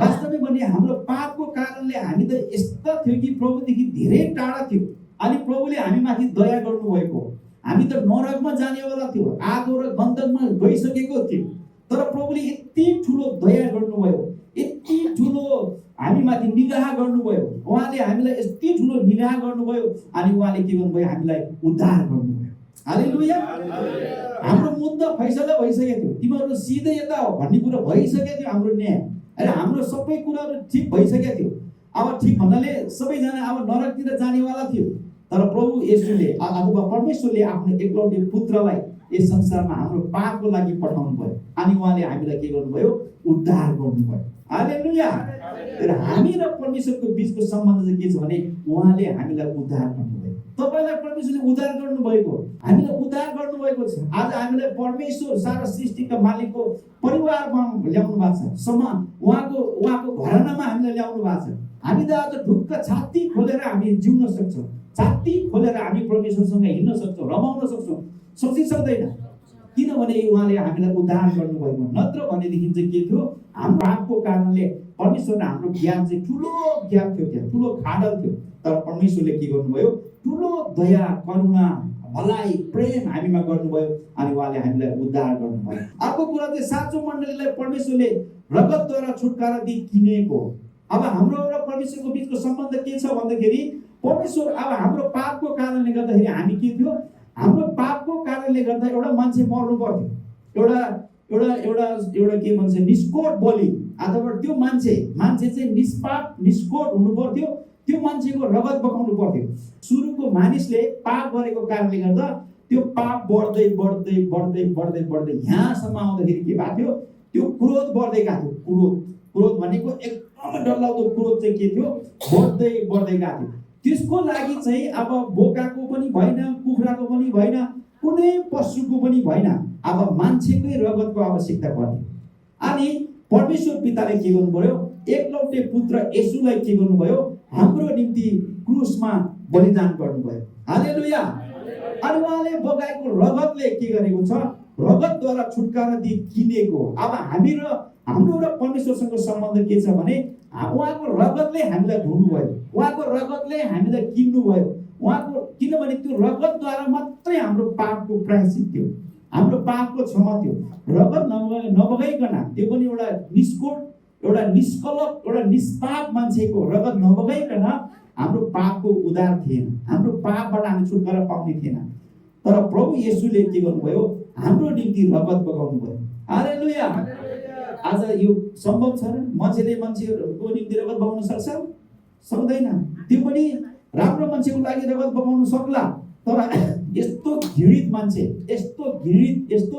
Speaker 1: वास्तवमै भने हाम्रो पापको कारणले हामी त यस्ता थियो कि प्रभुदेखि धेरै टाढा थियो, अनि प्रभुले हामीमाथि दया गर्नुभएको। हामी त नरकमा जानेवाला थियो, आगो र गन्धकमा गइसकेको थियो। तर प्रभुले यति ठुलो दया गर्नुभयो, यति ठुलो हामीमाथि निगाह गर्नुभयो। उहाँले हामीलाई यति ठुलो निगाह गर्नुभयो अनि उहाँले के गर्नुभयो हामीलाई उद्धार गर्नुभयो। हालेलुया। हाम्रो मुद्दा फैसला भइसकेको थियो, तिमीहरू सिधै यता हो भन्ने कुरा भइसकेको थियो। हाम्रो न्याय होइन, हाम्रो सबै कुराहरू ठिक भइसकेको थियो। अब ठिक भन्नाले सबैजना अब नरकतिर जानेवाला थियो। तर प्रभु येशूले अथवा परमेश्वरले आफ्नो एकलौटे पुत्रलाई यस संसारमा हाम्रो पापको लागि पठाउनु भयो अनि उहाँले हामीलाई के गर्नुभयो उद्धार गर्नुभयो। हालेलुया। तर हामी र परमेश्वरको बीचको सम्बन्ध चाहिँ के छ भने उहाँले हामीलाई उद्धार गर्नुभयो। तपाईलाई परमेश्वरले उद्धार गर्नुभएको, हामीलाई उद्धार गर्नुभएको छ। आज हामीलाई परमेश्वर सारा सृष्टिका मालिकको परिवारमा ल्याउनु भएको छ, उहाँको घरानामा हामीलाई ल्याउनु भएको छ। हामी त आज ढुक्क छाती खोलेर हामी जिउन सक्छौँ, छाती खोलेर हामी परमेश्वरसँग हिँड्न सक्छौँ, रमाउन सक्छौँ। सक्दैन, किनभने उहाँले हामीलाई उद्धार गर्नुभएको। नत्र भनेदेखि चाहिँ के थियो, हाम्रो पापको कारणले परमेश्वर र हाम्रो ज्ञान चाहिँ ठुलो ग्याप थियो, त्यहाँ ठुलो खाडल थियो। तर परमेश्वरले के गर्नुभयो, ठुलो दया करुणा भलाइ प्रेम हामीमा गर्नुभयो अनि उहाँले हामीलाई उद्धार गर्नुभयो। अर्को कुरा चाहिँ साँचो मण्डलीलाई परमेश्वरले रगतद्वारा छुटकारा दिई किनेको। अब हाम्रो र परमेश्वरको बीचको सम्बन्ध के छ भन्दाखेरि परमेश्वर अब हाम्रो पापको कारणले गर्दाखेरि हामी के थियो, हाम्रो पापको कारणले गर्दा एउटा मान्छे मर्नु पर्थ्यो, एउटा एउटा एउटा के भन्छ निष्कोट बलि अथवा त्यो मान्छे चाहिँ निष्पाप निष्कोट हुनु पर्थ्यो, त्यो मान्छेको रगत बगाउनु पर्थ्यो। सुरुको मानिसले पाप गरेको कारणले गर्दा त्यो पाप बढ्दै बढ्दै बढ्दै बढ्दै बढ्दै यहाँसम्म आउँदाखेरि के भएको थियो, त्यो क्रोध बढ्दै गएको थियो। क्रोध भनेको एकदमै डरलाग्दो क्रोध चाहिँ के थियो, बढ्दै बढ्दै गएको थियो। त्यसको लागि चाहिँ अब बोकाको पनि भएन, कुखुराको पनि भएन, कुनै पशुको पनि भएन, अब मान्छेकै रगतको आवश्यकता पर्थ्यो। अनि परमेश्वर पिताले के गर्नु पर्यो, एकलौटे पुत्र येशूलाई के गर्नुभयो, हाम्रो निम्ति क्रुसमा बलिदान गर्नुभयो। हालेलुया। अनि उहाँले बगाएको रगतले के गरेको छ, रगतद्वारा छुटकारा दिई किनेको। अब हामी र हाम्रो र परमेश्वरसँग सम्बन्ध के छ भने उहाँको रगतले हामीलाई धुनुभयो, उहाँको रगतले हामीलाई किन्नुभयो। उहाँको किनभने त्यो रगतद्वारा मात्रै हाम्रो पापको प्रायश्चित थियो, हाम्रो पापको क्षमा थियो। रगत नबगाइकन त्यो पनि एउटा निष्कोट, एउटा निष्कलक, एउटा निष्पाप मान्छेको रगत नबगाइकन हाम्रो पापको उद्धार थिएन, हाम्रो पापबाट हामी छुटकारा पाउने थिएन। तर प्रभु येशूले के गर्नुभयो, हाम्रो निम्ति रगत बगाउनु भयो। हालेलुया। आज यो सम्भव छ र मान्छेले मान्छेको निम्ति रगत बगाउन सक्छ? सक्दैन। त्यो पनि राम्रो मान्छेको लागि रगत बगाउन सक्ला, तर यस्तो घृणित मान्छे, यस्तो घृणित, यस्तो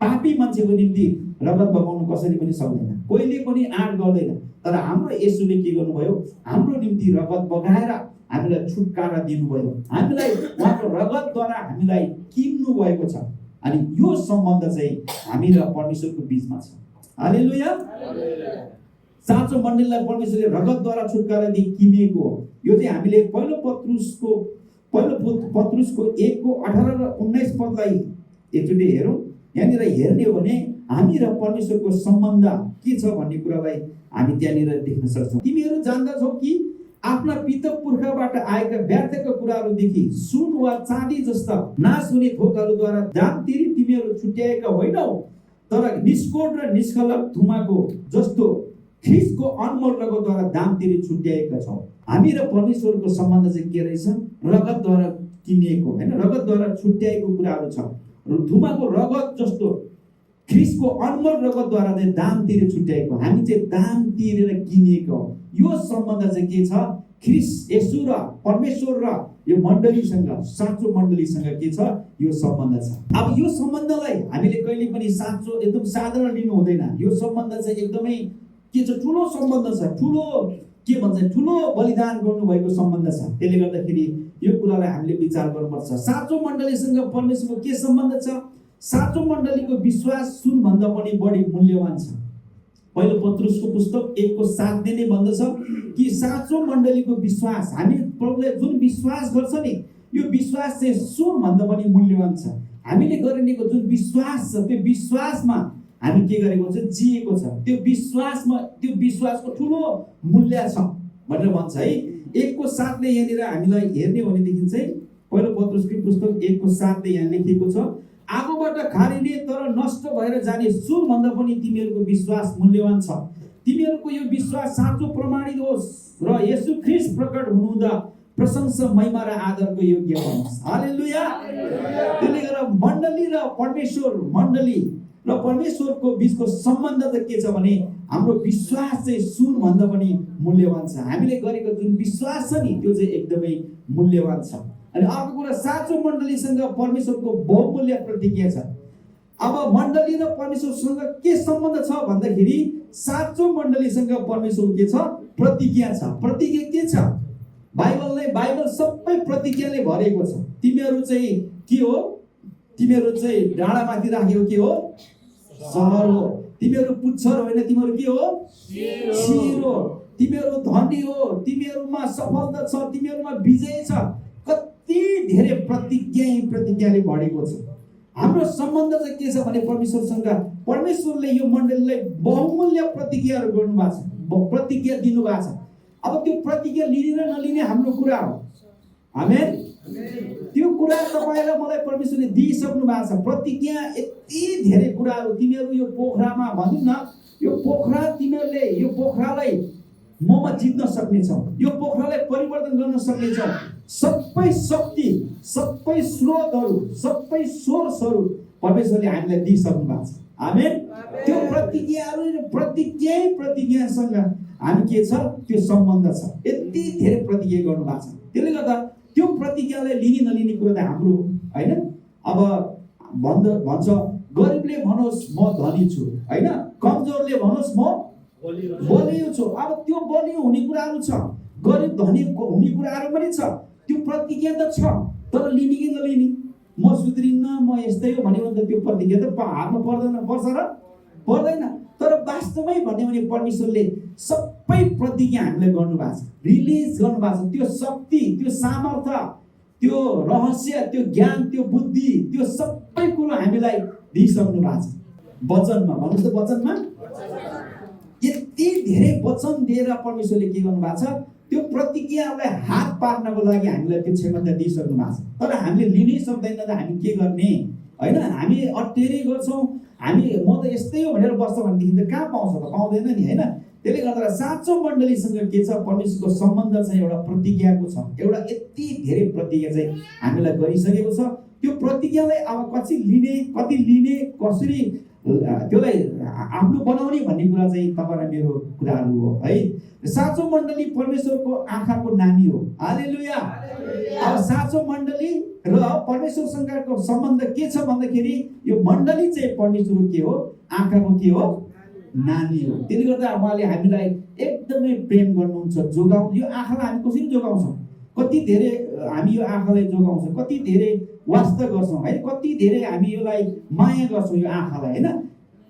Speaker 1: पापी मान्छेको निम्ति रगत बगाउनु कसरी पनि सक्दैन, कोहीले पनि आँट गर्दैन। तर हाम्रो येशूले के गर्नुभयो, हाम्रो निम्ति रगत बगाएर हामीलाई छुटकारा दिनुभयो, हामीलाई उहाँको रगतद्वारा हामीलाई किन्नु भएको छ। अनि यो सम्बन्ध चाहिँ हामी र परमेश्वरको बिचमा छ। हालेलुया। साँचो मण्डलीलाई परमेश्वरले रगतद्वारा छुटकारा दिई किनेको हो। यो चाहिँ हामीले पहिलो पत्रुसको 1:18 र 19 पदलाई एकचोटि हेरौँ। यहाँनिर हेर्ने हो भने हामी र परमेश्वरको सम्बन्ध के छ भन्ने कुरालाई हामी त्यहाँनिर देख्न सक्छौँ। तिमीहरू जान्दछौ कि आफ्ना पिता पुर्खाबाट आएका व्यर्थका कुराहरूदेखि सुन वा चाँदी जस्ता नाश हुने थोकहरूद्वारा दाम तिरी तिमीहरू छुट्याएका होइनौ, तर निष्कोट र निष्कलक धुमाको जस्तो ख्रिस्टको अनमोल रगतद्वारा दाम तिरी छुट्याएका छौ। हामी र परमेश्वरको सम्बन्ध चाहिँ के रहेछ, रगतद्वारा किनिएको हैन, रगतद्वारा छुट्याएको कुराहरू छ। धुमाको रगत जस्तो ख्रिस्टको अनमोल रगतद्वारा चाहिँ दाम तिरेर छुट्याएको, हामी चाहिँ दाम तिरेर किनिएको। यो सम्बन्ध चाहिँ के छ, ख्रिस्ट येशू र परमेश्वर र यो मण्डलीसँग, साँचो मण्डलीसँग के छ, यो सम्बन्ध छ। अब यो सम्बन्धलाई हामीले कहिले पनि साँचो एकदम साधारण लिनु हुँदैन। यो सम्बन्ध चाहिँ एकदमै के छ, ठुलो सम्बन्ध छ, ठुलो के भन्छ, ठुलो बलिदान गर्नुभएको सम्बन्ध छ। त्यसले गर्दाखेरि यो कुरालाई हामीले विचार गर्नुपर्छ। साँचो मण्डलीसँग परमेश्वरको के सम्बन्ध छ? साँचो मण्डलीको विश्वास सुनभन्दा पनि बढी मूल्यवान छ। पहिलो पत्रुसको पुस्तक 1:7 नै भन्दछ कि साँचो मण्डलीको विश्वास, हामी प्रभुले जुन विश्वास गर्छ नि, यो विश्वास चाहिँ सुनभन्दा पनि मूल्यवान छ। हामीले गरिनेको जुन विश्वास छ, त्यो विश्वासमा हामी के गरेको छ, जिएको छ। त्यो विश्वासमा, त्यो विश्वासको ठुलो मूल्य छ भनेर भन्छ है। 1:7 ले यहाँनिर हामीलाई हेर्ने हो भनेदेखि चाहिँ पहिलो पत्रुसको पुस्तक 1:7 ले यहाँ लेखिएको छ, आगोबाट खारिने तर नष्ट भएर जाने सुनभन्दा पनि तिमीहरूको विश्वास मूल्यवान छ। तिमीहरूको यो विश्वास साँचो प्रमाणित होस् र येशू ख्रिस्ट प्रकट हुनुहुँदा प्रशंसा, महिमा र आदरको योग्य होस्। हालेलुया। त्यसले गर्दा मण्डली र परमेश्वर, मण्डली र परमेश्वरको बिचको सम्बन्ध चाहिँ के छ भने हाम्रो विश्वास चाहिँ सुनभन्दा पनि मूल्यवान छ। हामीले गरेको जुन विश्वास छ नि, त्यो चाहिँ एकदमै मूल्यवान छ। अनि अर्को कुरा, साँचो मण्डलीसँग परमेश्वरको बहुमूल्य प्रतिज्ञा छ। अब मण्डली र परमेश्वरसँग के सम्बन्ध छ भन्दाखेरि साँचो मण्डलीसँग परमेश्वरको के छ, प्रतिज्ञा छ। प्रतिज्ञा के छ? बाइबल सबै प्रतिज्ञाले भरेको छ। तिमीहरू चाहिँ के हो? तिमीहरू चाहिँ डाँडामाथि राखेको के हो? सहर हो। तिमीहरू पुच्छर होइन, तिमीहरू के हो? शिर हो। तिमीहरू धनी हो, तिमीहरूमा सफलता छ, तिमीहरूमा विजय छ। कति धेरै प्रतिज्ञाले भरेको छ। हाम्रो सम्बन्ध चाहिँ के छ भने परमेश्वरसँग, परमेश्वरले यो मण्डलीलाई बहुमूल्य प्रतिज्ञाहरू गर्नुभएको छ, प्रतिज्ञा दिनुभएको छ। अब त्यो प्रतिज्ञा लिने र नलिने हाम्रो कुरा हो। आमेन। त्यो कुरा तपाईलाई मलाई परमेश्वरले दिइसक्नु भएको छ। प्रतिज्ञा यति धेरै कुराहरू, तिमीहरू यो पोखरामा भनौँ न, यो पोखरा तिमीहरूले यो पोखरालाई ममा जित्न सक्नेछौ, यो पोखरालाई परिवर्तन गर्न सक्नेछौ। सबै शक्ति, सबै स्रोतहरू, सबै सोर्सहरू परमेश्वरले हामीलाई दिइसक्नु भएको छ। आमेन। त्यो प्रतिज्ञाहरू र प्रतिज्ञासँग हामी के छ त्यो सम्बन्ध छ। यति धेरै प्रतिज्ञा गर्नु भएको छ। त्यसले गर्दा त्यो प्रतिज्ञालाई लिने नलिने कुरा त हाम्रो होइन। अब भन्छ गरिबले भनोस् म धनी छु होइन, कमजोरले भनोस् म बलियो छु। अब त्यो बलियो हुने कुराहरू छ, गरिब धनी हुने कुराहरू पनि छ, त्यो प्रतिज्ञा त छ। तर लिने कि नलिने, म सुध्रिन्न म यस्तै हो भन्यो भने त त्यो प्रतिज्ञा त हार्नु पर्छ र पर्दैन। तर वास्तवमै भन्यो भने परमेश्वरले सबै प्रतिज्ञा हामीलाई गर्नुभएको छ, रिलिज गर्नुभएको छ। त्यो शक्ति, त्यो सामर्थ्य, त्यो रहस्य, त्यो ज्ञान, त्यो बुद्धि, त्यो सबै कुरो हामीलाई दिइसक्नु भएको छ वचनमा। भन्नुहोस् त वचनमा यति धेरै वचन दिएर परमेश्वरले के गर्नु भएको छ, त्यो प्रतिज्ञालाई हात पार्नको लागि हामीलाई त्यो क्षमता दिइसक्नु भएको छ। तर हामीले लिनै सक्दैन त हामी के गर्ने होइन। हामी अटेरै गर्छौँ, हामी म त यस्तै हो भनेर बस्छ भनेदेखि त कहाँ पाउँछ त, पाउँदैन नि होइन। त्यसले गर्दा साँचो मण्डलीसँग के छ, परमेश्वरको सम्बन्ध चाहिँ एउटा प्रतिज्ञाको छ। एउटा यति धेरै प्रतिज्ञा चाहिँ हामीलाई गरिसकेको छ। त्यो प्रतिज्ञालाई अब कति लिने कसरी त्यसलाई आफ्नो बनाउने भन्ने कुरा चाहिँ तपाईँ र मेरो कुराहरू हो है। साँचो मण्डली परमेश्वरको आँखाको नानी हो। हालेलुया। अब साँचो मण्डली र परमेश्वरसँगको सम्बन्ध के छ भन्दाखेरि यो मण्डली चाहिँ परमेश्वरको के हो, आँखाको के हो, नानी हो। त्यसले गर्दा उहाँले हामीलाई एकदमै प्रेम गर्नुहुन्छ, जोगाउनु। यो आँखालाई हामी कसरी जोगाउँछौँ, कति धेरै हामी यो आँखालाई जोगाउँछौँ, कति धेरै वास्ता गर्छौँ है, कति धेरै हामी यसलाई माया गर्छौँ यो आँखालाई होइन।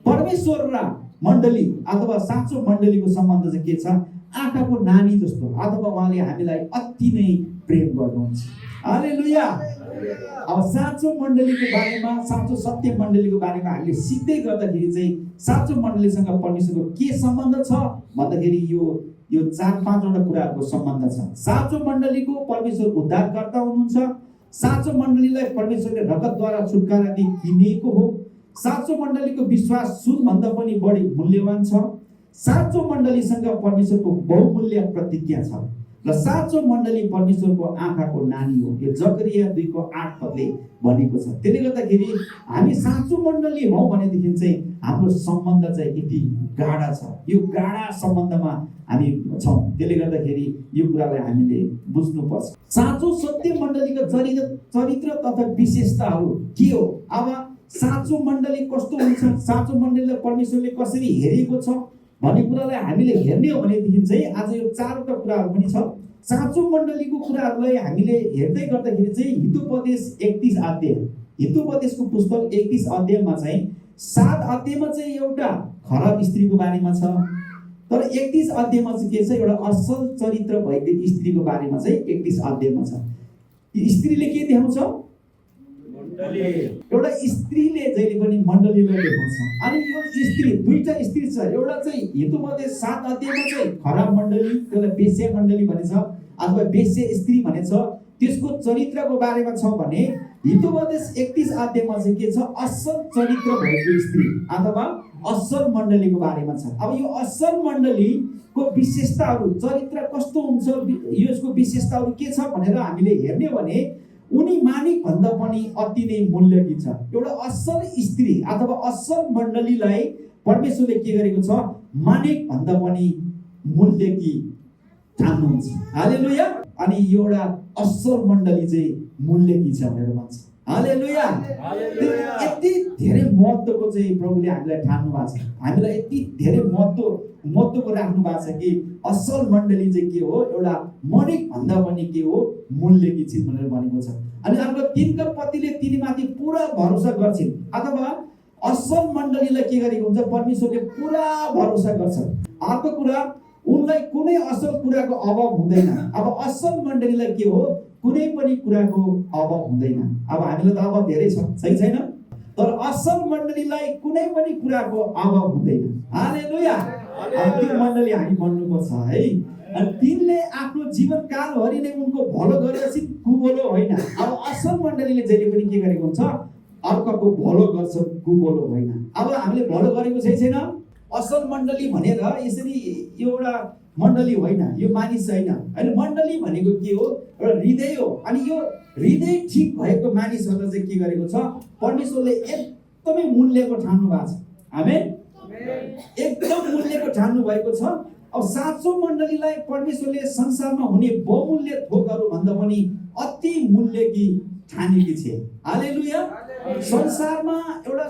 Speaker 1: परमेश्वर र मण्डली अथवा साँचो मण्डलीको सम्बन्ध चाहिँ के छ, आँखाको नानी जस्तो। अथवा उहाँले हामीलाई अति नै प्रेम गर्नुहुन्छ। हालेलुया। अब साँचो मण्डलीको बारेमा, साँचो सत्य मण्डलीको बारेमा हामीले सिक्दै गर्दाखेरि चाहिँ साँचो मण्डलीसँग परमेश्वरको के सम्बन्ध छ भन्दाखेरि यो 4-5वटा कुराहरूको सम्बन्ध छ। साँचो मण्डलीको परमेश्वर उद्धारकर्ता हुनुहुन्छ। साँचो मण्डलीलाई परमेश्वरले रगतद्वारा छुटकारा दिई किनेको हो। साँचो मण्डलीको विश्वास सुनभन्दा पनि बढी मूल्यवान छ। साँचो मण्डलीसँग परमेश्वरको बहुमूल्य प्रतिज्ञा छ र साँचो मण्डली परमेश्वरको आँखाको नानी हो। यो जकरिया 2:8 भनेको छ। त्यसले गर्दाखेरि हामी साँचो मण्डली हौँ भनेदेखि चाहिँ हाम्रो सम्बन्ध चाहिँ यति गाढा छ। यो गाढा सम्बन्धमा हामी छौँ। त्यसले गर्दाखेरि यो कुरालाई हामीले बुझ्नुपर्छ। साँचो सत्य मण्डलीको चरित्र तथा विशेषताहरू के हो। अब साँचो मण्डली कस्तो हुन्छ, साँचो मण्डलीलाई परमेश्वरले कसरी हेरेको छ भन्ने कुरालाई हामीले हेर्ने हो भनेदेखि चाहिँ आज यो 4वटा कुराहरू पनि छ। साँचो मण्डलीको कुराहरूलाई हामीले हेर्दै गर्दाखेरि चाहिँ हितोपदेश 31 अध्याय, हितोपदेशको पुस्तक 31 अध्यायमा चाहिँ 7 अध्यायमा चाहिँ एउटा खराब स्त्रीको बारेमा छ। तर 31 अध्यायमा चाहिँ के छ, एउटा असल चरित्र भएको स्त्रीको बारेमा चाहिँ 31 अध्यायमा छ। स्त्रीले के देखाउँछ, एउटा स्त्रीले जहिले पनि मण्डलीलाई देखाउँछ। अनि यो स्त्री, दुईटा स्त्री छ। एउटा चाहिँ हितोपदेश 7 अध्यायमा चाहिँ खराब मण्डली, त्यसलाई बेश्या मण्डली भनेछ अथवा बेश्या स्त्री भनेछ, त्यसको चरित्रको बारेमा छ भने हितोपदेश 31 अध्यायमा चाहिँ के छ, असल चरित्र भएको स्त्री अथवा असल मण्डलीको बारेमा छ। अब यो असल मण्डलीको विशेषताहरू, चरित्र कस्तो हुन्छ, यसको विशेषताहरू के छ भनेर हामीले हेर्ने हो भने उनी मानिक भन्दा पनि अति नै मूल्यकी छ। एउटा असल स्त्री अथवा असल मण्डलीलाई परमेश्वरले के गरेको छ, मानिक भन्दा पनि मूल्यकी ठान्नुहुन्छ। हालेलुया। अनि एउटा असल मण्डली चाहिँ मूल्यकी छ भनेर भन्छ। हालेलुया। यति धेरै महत्त्वको चाहिँ प्रभुले हामीलाई ठान्नु भएको छ, हामीलाई यति धेरै महत्त्वको राख्नु भएको छ कि असल मण्डली चाहिँ के हो, एउटा मणिक भन्दा पनि के हो, मूल्यकी छिन् भनेर भनेको छ। अनि अर्को तिनका पतिले तिनीमाथि पुरा भरोसा गर्छिन् अथवा असल मण्डलीलाई के गरेको हुन्छ, परमेश्वरले पुरा भरोसा गर्छ। अर्को कुरा, उनलाई कुनै असल कुराको अभाव हुँदैन। अब असल मण्डलीलाई के हो, कुनै पनि कुराको अभाव हुँदैन। अब हामीलाई त अभाव धेरै छ, सही छैन, तर असल मण्डलीलाई कुनै पनि कुराको अभाव हुँदैन। हालेलुया। त्यो मण्डली हामी बन्नुपर्छ है। अनि तिनले आफ्नो जीवनकालभरि नै उनको भलो गर्दछिन्, कुभलो होइन। अब असल मण्डलीले जहिले पनि के गरेको हुन्छ, अर्काको भलो गर्छ, कुभलो होइन। अब हामीले भलो गरेको छैन। असल मण्डली भनेर यसरी एउटा मण्डली होइन, यो मानिस होइन। होइन, मण्डली भनेको के हो, एउटा हृदय हो। अनि यो हृदय ठिक भएको मानिसहरूलाई चाहिँ के गरेको छ, परमेश्वरले एकदमै मूल्यको ठान्नु भएको छ। आमेन। एकदम मूल्यको ठान्नु भएको छ। अब साँचो मण्डलीलाई परमेश्वरले संसारमा हुने बहुमूल्य थोकहरू भन्दा पनि अति मूल्यकी ठानेकी छे। हालेलुया। संसारमा एउटा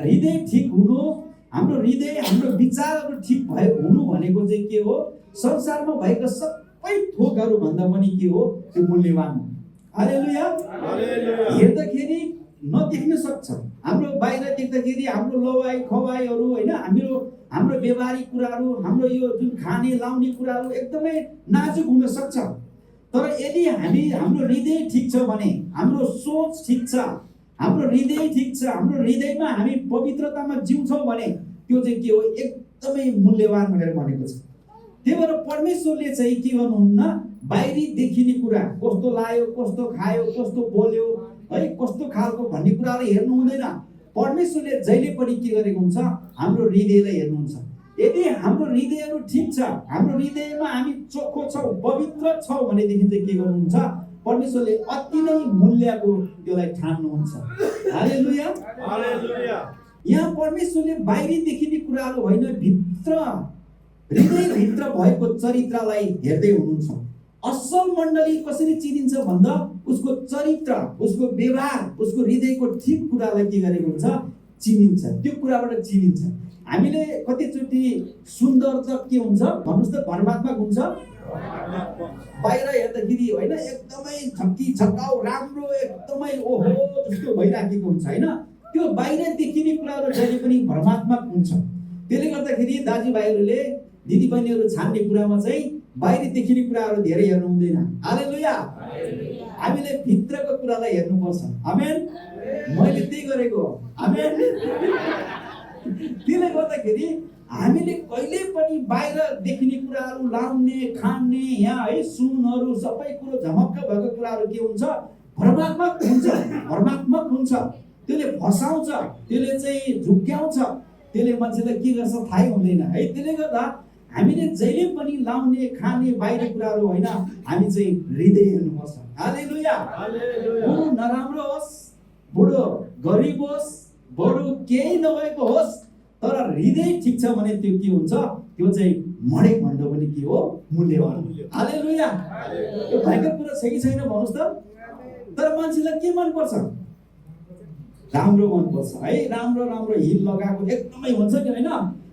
Speaker 1: हृदय ठिक हुनु, हाम्रो हृदय हाम्रो विचारहरू ठिक हुनु भनेको चाहिँ के हो? संसारमा भएका सबै थोकहरू भन्दा पनि के हो? त्यो मूल्यवान हो। हालेलुया। हेर्दाखेरि नदेख्न सक्छ, हाम्रो बाहिर देख्दाखेरि हाम्रो लवाई खवाईहरू होइन, हाम्रो व्यवहारिक कुराहरू, हाम्रो यो जुन खाने लाउने कुराहरू एकदमै नाजुक हुन सक्छ। तर यदि हाम्रो हृदय ठिक छ भने, हाम्रो सोच ठिक छ, हाम्रो हृदय ठिक छ, हाम्रो हृदयमा हामी पवित्रतामा जिउँछौँ भने त्यो चाहिँ के हो? एकदमै मूल्यवान भनेर भनेको छ। त्यही भएर परमेश्वरले चाहिँ के गर्नुहुन्न? बाहिरी देखिने कुरा, कस्तो लायो, कस्तो खायो, कस्तो बोल्यो है, कस्तो खालको भन्ने कुराहरू हेर्नु हुँदैन। परमेश्वरले जहिले पनि के गरेको हुन्छ? हाम्रो हृदयलाई हेर्नुहुन्छ। यदि हाम्रो हृदयहरू ठिक छ, हाम्रो हृदयमा हामी चोखो छौँ, पवित्र छौँ भनेदेखि चाहिँ के गर्नुहुन्छ? परमेश्वरले अति नै मूल्यको त्यसलाई ठान्नुहुन्छ। हालेलुया। यहाँ परमेश्वरले बाहिरी देखिने कुराहरू होइन, भित्र हृदयभित्र भएको चरित्रलाई हेर्दै हुनुहुन्छ। असल मण्डली कसरी चिनिन्छ भन्दा उसको चरित्र, उसको व्यवहार, उसको हृदयको ठिक कुरालाई के गरेको हुन्छ? चिनिन्छ। त्यो कुराबाट चिनिन्छ। हामीले कतिचोटि सुन्दर त के हुन्छ भन्नुहोस् त? भरमात्मक हुन्छ। बाहिर हेर्दाखेरि होइन एकदमै झक्की झक्काउ राम्रो एकदमै ओहो जस्तो भइराखेको हुन्छ होइन। त्यो बाहिर देखिने कुराहरू जहिले पनि भरमात्मक हुन्छ। त्यसले गर्दाखेरि दाजुभाइहरूले दिदीबहिनीहरू छान्ने कुरामा चाहिँ बाहिर देखिने कुराहरू धेरै हेर्नु हुँदैन। हालेलुया। हामीले भित्रको कुरालाई हेर्नुपर्छ। आमेन। मैले त्यही गरेको। आमेन। त्यसले गर्दाखेरि हामीले कहिले पनि बाहिर देखिने कुराहरू, लाउने खाने यहाँ है सुनहरू सबै कुरो झमक्क भएको कुराहरू के हुन्छ? भ्रमात्मक हुन्छ, भ्रमात्मक हुन्छ। त्यसले फसाउँछ, त्यसले चाहिँ झुक्क्याउँछ, त्यसले मान्छेलाई के गर्छ थाहै हुँदैन है। त्यसले गर्दा हामीले जहिले पनि लाउने खाने बाहिर कुराहरू होइन, हामी चाहिँ हृदय हेर्नुपर्छ। हालेलुया। बुढो नराम्रो होस्, बुढो गरिब होस्, बरु केही नभएको होस्, तर हृदय ठिक छ भने त्यो के हुन्छ? त्यो चाहिँ मणिक भन्दा पनि के हो? मूल्यवान। हालेलुया। यो भएको कुरा छ कि छैन भन्नुहोस् त? तर मान्छेलाई के मनपर्छ? राम्रो मनपर्छ है। राम्रो राम्रो हिल लगाएको एकदमै हुन्छ कि होइन?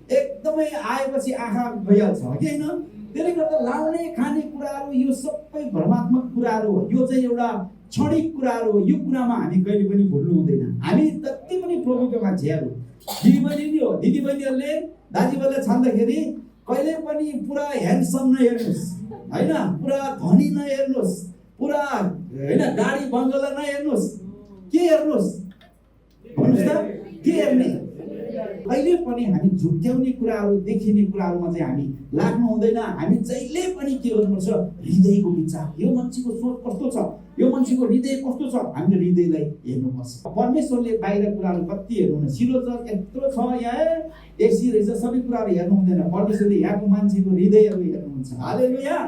Speaker 1: एकदमै आएपछि आँखा भइहाल्छ कि होइन? त्यसले गर्दा लाउने खाने कुराहरू यो सबै भ्रमात्मक कुराहरू हो। यो चाहिँ एउटा क्षणिक कुराहरू हो। यो कुरामा हामी कहिले पनि भुल्नु हुँदैन। हामी जति पनि प्रभुको मान्छेहरू दिदीबहिनीहरूले दाजुभाइलाई छान्दाखेरि कहिले पनि पुरा ह्यान्डसम नहेर्नुहोस् होइन, पुरा धनी नहेर्नुहोस्, पुरा होइन गाडी बङ्गला नहेर्नुहोस्। के हेर्नुहोस् भन्नुहोस् त? के हेर्ने? कहिले पनि हामी झुक्क्याउने कुराहरू, देखिने कुराहरूमा चाहिँ हामी लाग्नु हुँदैन। हामी जहिले पनि के गर्नुपर्छ? हृदयको विचार, यो मान्छेको सोच कस्तो छ, यो मान्छेको हृदय कस्तो छ, हामीले हृदयलाई हेर्नुपर्छ। परमेश्वरले बाहिर कुराहरू कति हेर्नुहुन्न। सिरो छ यत्रो छ, यहाँ एसी रहेछ, सबै कुराहरू हेर्नु हुँदैन। परमेश्वरले यहाँको मान्छेको हृदयहरू हेर्नुहुन्छ। हालेलुया।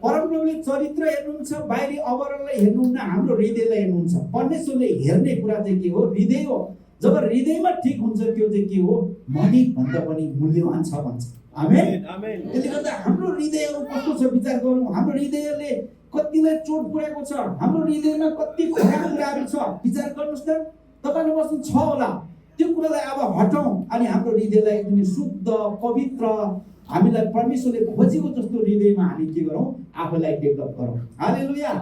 Speaker 1: परमप्रभुले चरित्र हेर्नुहुन्छ, बाहिरी आवरणलाई हेर्नुहुन्न, हाम्रो हृदयलाई हेर्नुहुन्छ। परमेश्वरले हेर्ने कुरा चाहिँ के हो? हृदय हो। जब हृदयमा ठिक हुन्छ त्यो चाहिँ के हो? मणिक भन्दा पनि मूल्यवान छ भन्छ। आमेन। त्यसले गर्दा हाम्रो हृदयहरू कस्तो छ विचार गरौँ। हाम्रो हृदयले कतिलाई चोट पुर्याएको छ, हाम्रो हृदयमा कति खराब कुराहरू छ विचार गर्नुहोस् त। तपाईँको वस्तु छ होला, त्यो कुरालाई अब हटाउँ अनि हाम्रो हृदयलाई एकदमै शुद्ध पवित्र, हामीलाई परमेश्वरले खोजेको जस्तो हृदयमा हामी के गरौँ? आफूलाई डेभलप गरौँ। हालेलुया।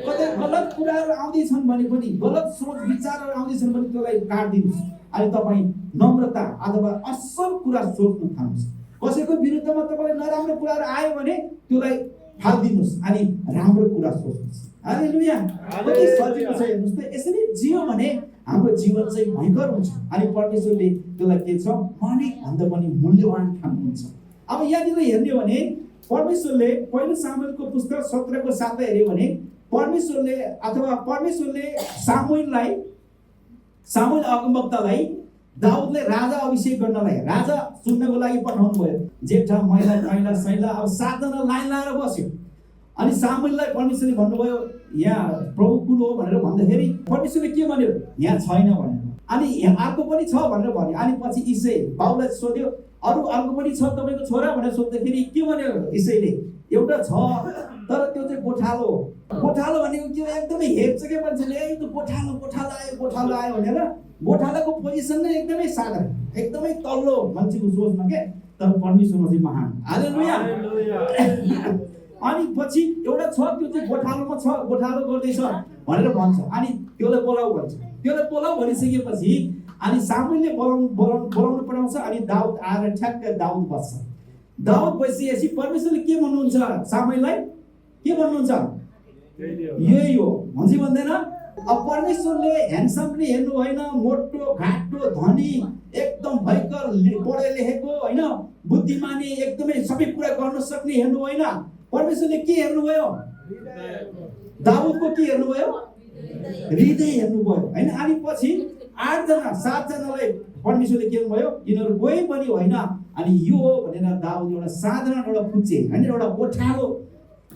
Speaker 1: कतै गलत कुराहरू आउँदैछन् भने पनि, गलत सोच विचारहरू आउँदैछन् भने त्यसलाई काटिदिनुहोस् अनि तपाईँ नम्रता अथवा असल कुरा सोच्न थाल्नुहोस्। कसैको विरुद्धमा तपाईँलाई नराम्रो कुराहरू आयो भने त्यसलाई फालिदिनुहोस् अनि राम्रो कुरा सोच्नुहोस्। हालेलुया। कति सजिलो छ हेर्नुहोस् त। यसरी जियो भने हाम्रो जीवन चाहिँ भयङ्कर हुन्छ अनि परमेश्वरले त्यसलाई के छ? मणिक भन्दा पनि मूल्यवान ठान्नुहुन्छ। अब यहाँनिर हेर्ने हो भने परमेश्वरले पहिलो सामुएलको पुस्तक 17:7 हेर्यो भने परमेश्वरले सामुएल अगमवक्तालाई दाउदलाई राजा अभिषेक गर्नलाई, राजा चुन्नको लागि पठाउनु भयो। जेठा महिला कैला सैला अब 7 जना लाइन लाएर बस्यो। अनि सामुएललाई परमेश्वरले भन्नुभयो यहाँ प्रभु कुन हो भनेर भन्दाखेरि परमेश्वरले के भन्यो? यहाँ छैन भनेर। अनि अर्को पनि छ भनेर भन्यो। अनि पछि इसै बाउलाई सोध्यो अर्को पनि छ तपाईँको छोरा भनेर सोध्दाखेरि के भन्यो इसैले, एउटा छ तर त्यो चाहिँ गोठालो भनेको के हो, एकदमै हेप्छ क्या मान्छेले, त्यो गोठालो आयो भनेर। गोठालाको पोजिसन नै एकदमै साधारण, एकदमै तल्लो मान्छेको सोचमा के, तर परमेश्वरमा चाहिँ महान। हालेलुया। अनि पछि एउटा छ त्यो चाहिँ गोठालोमा छ, गोठालो गर्दैछ भनेर भन्छ। अनि त्यसलाई बोलाऊ भन्छ। त्यसलाई बोलाऊ भनिसकेपछि अनि सामुएलले बोलाउनु पठाउँछ। अनि दाउद आएर ठ्याक्क दाउद बस्छ। दाउद बसिएपछि परमेश्वरले के भन्नुहुन्छ सामुएललाई, के भन्नुहुन्छ, यही हो भन्छ भन्दैन। अब परमेश्वरले ह्यान्डसम पनि हेर्नु होइन, मोटो घाटो धनी एकदम भयङ्कर पढे लेखेको होइन, बुद्धिमानी एकदमै सबै कुरा गर्न सक्ने हेर्नु होइन। परमेश्वरले के हेर्नुभयो, दाउदको के हेर्नुभयो, हृदय हेर्नुभयो होइन। अनि पछि 7जनालाई परमेश्वरले के भन्नुभयो, यिनीहरू कोही पनि होइन। अनि यो हो भनेर दाउद एउटा साधारण एउटा पुच्चे होइन, एउटा गोठालो,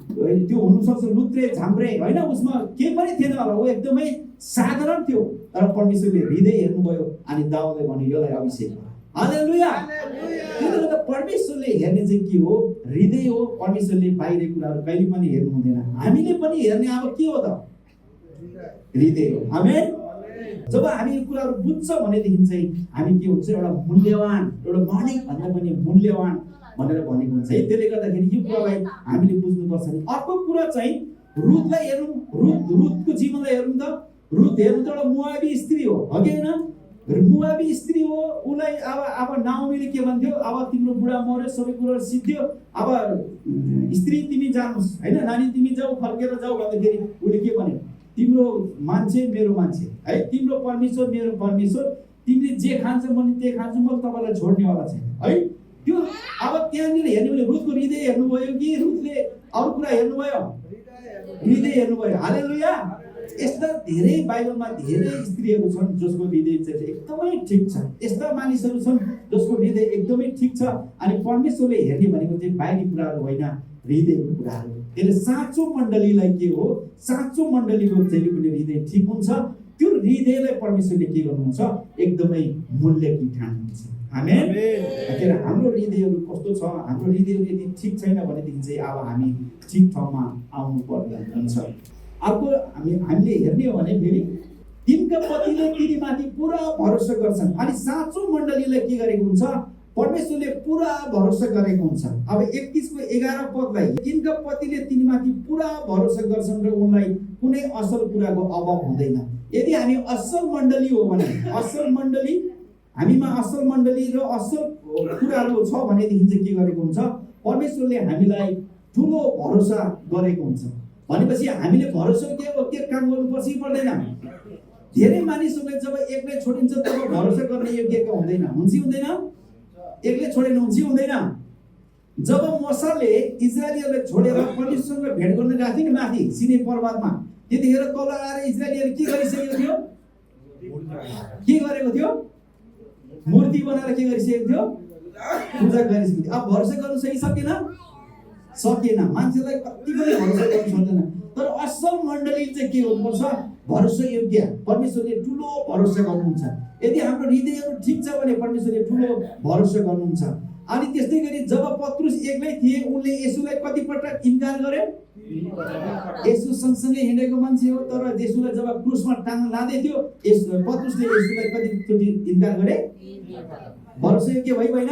Speaker 1: त्यो हुनसक्छ लुत्रे झाम्रे होइन, उसमा केही पनि थिएन होला, ऊ एकदमै साधारण थियो। तर परमेश्वरले हृदय हेर्नुभयो अनि दाउदले भन्यो यसलाई अभिषेक। हालेलुया। त्यसले गर्दा परमेश्वरले हेर्ने चाहिँ के हो, हृदय हो। परमेश्वरले बाहिरी कुराहरू कहिले पनि हेर्नु हुँदैन। हामीले पनि हेर्ने अब के हो त, हृदय हो। आमेन। जब हामी यो कुराहरू बुझ्छ भनेदेखि चाहिँ हामी के हुन्छ, एउटा मूल्यवान, एउटा मानिक भन्दा पनि मूल्यवान भनेर भनेको हुन्छ है। त्यसले गर्दाखेरि यो कुरालाई हामीले बुझ्नुपर्छ। अर्को कुरा चाहिँ रुथलाई हेरौँ, रुथको जीवनलाई हेरौँ त। रुथ हेर्नु त एउटा मोआबी स्त्री हो कि होइन, मोआबी स्त्री हो। उसलाई अब नाओमीले के भन्थ्यो, अब तिम्रो बुढा मर्यो, सबै कुराहरू सिद्धियो, अब स्त्री तिमी जानुहोस् होइन, नानी तिमी जाऊ, फर्केर जाऊ भन्दाखेरि उसले के भन्यो, तिम्रो मान्छे मेरो मान्छे है, तिम्रो परमेश्वर मेरो परमेश्वर, तिमीले जे खान्छ म त्यही खान्छु, म तपाईँलाई छोड्नेवाला छैन है। त्यो अब त्यहाँनिर हेर्ने भने रुथको हृदय हेर्नुभयो कि रुथले अरू कुरा हेर्नुभयो, हृदय हेर्नुभयो। हालेलुया। यस्ता धेरै बाइबलमा धेरै स्त्रीहरू छन् जसको हृदय चाहिँ एकदमै ठिक छ, यस्ता मानिसहरू छन् जसको हृदय एकदमै ठिक छ। अनि परमेश्वरले हेर्ने भनेको चाहिँ बाहिरी कुराहरू होइन, हृदयको कुराहरू। त्यसले साँचो मण्डलीलाई के हो, साँचो मण्डलीको जहिले पनि हृदय ठिक हुन्छ। त्यो हृदयलाई परमेश्वरले के गर्नुहुन्छ, एकदमै मूल्यकी ठान्नुहुन्छ। आमेन। किन हाम्रो हृदयहरू कस्तो छ, हाम्रो हृदयहरू यदि ठिक छैन भनेदेखि चाहिँ अब हामी ठिक ठाउँमा आउनु पर्ने हुन्छ। अर्को हामीले हेर्ने हो भने फेरि तिनका पतिले तिनीमाथि पुरा भरोसा गर्छन्। अनि साँचो मण्डलीलाई के गरेको हुन्छ, परमेश्वरले पुरा भरोसा गरेको हुन्छ। अब 21:11 पदलाई, तिनका पतिले तिनीमाथि पुरा भरोसा गर्छन् र उनलाई कुनै असल कुराको अभाव हुँदैन। यदि हामी असल मण्डली हो भने, असल मण्डली हामीमा असल मण्डली र असल कुराहरू छ भनेदेखि चाहिँ के गरेको हुन्छ, परमेश्वरले हामीलाई ठुलो भरोसा गरेको हुन्छ। भनेपछि हामीले भरोसा के काम गर्नुपर्छ कि पर्दैन। धेरै मानिसहरूले जब एक्लै छोडिन्छ तब भरोसा गर्ने योग्यका हुँदैन, हुन्छ हुँदैन, एक्लै छोडेन हुन्छ हुँदैन। जब मूसाले इजरायलीहरूलाई छोडेर परमेश्वरसँग भेट गर्न गएको थियो नि माथि सिनै पर्वतमा, त्यतिखेर तल आएर इजरायलीहरूले के गरिसकेको थियो, के गरेको थियो, मूर्ति बनाएर के गरिसकेको थियो, पूजा गरिसकेको थियो। अब भरोसा गर्नु सकेन, मान्छेलाई कति पनि भरोसा गर्नु सक्दैन। तर असल मण्डली चाहिँ के हुनुपर्छ, भरोसा योग्य, परमेश्वरले ठुलो भरोसा गर्नुहुन्छ। यदि हाम्रो हृदयहरू ठिक छ भने परमेश्वरले ठुलो भरोसा गर्नुहुन्छ। अनि त्यस्तै गरी जब पत्रुस एक्लै थिए, उनले येशूलाई कति पटक इन्कार गरे, येशू सँगसँगै हिँडेको मान्छे हो, तर येशूलाई जब क्रुसमा टाङ्ग लाँदै थियो, पत्रुसले येशूलाई कतिचोटि इन्कार गरे, भरोसा योग्य भएन।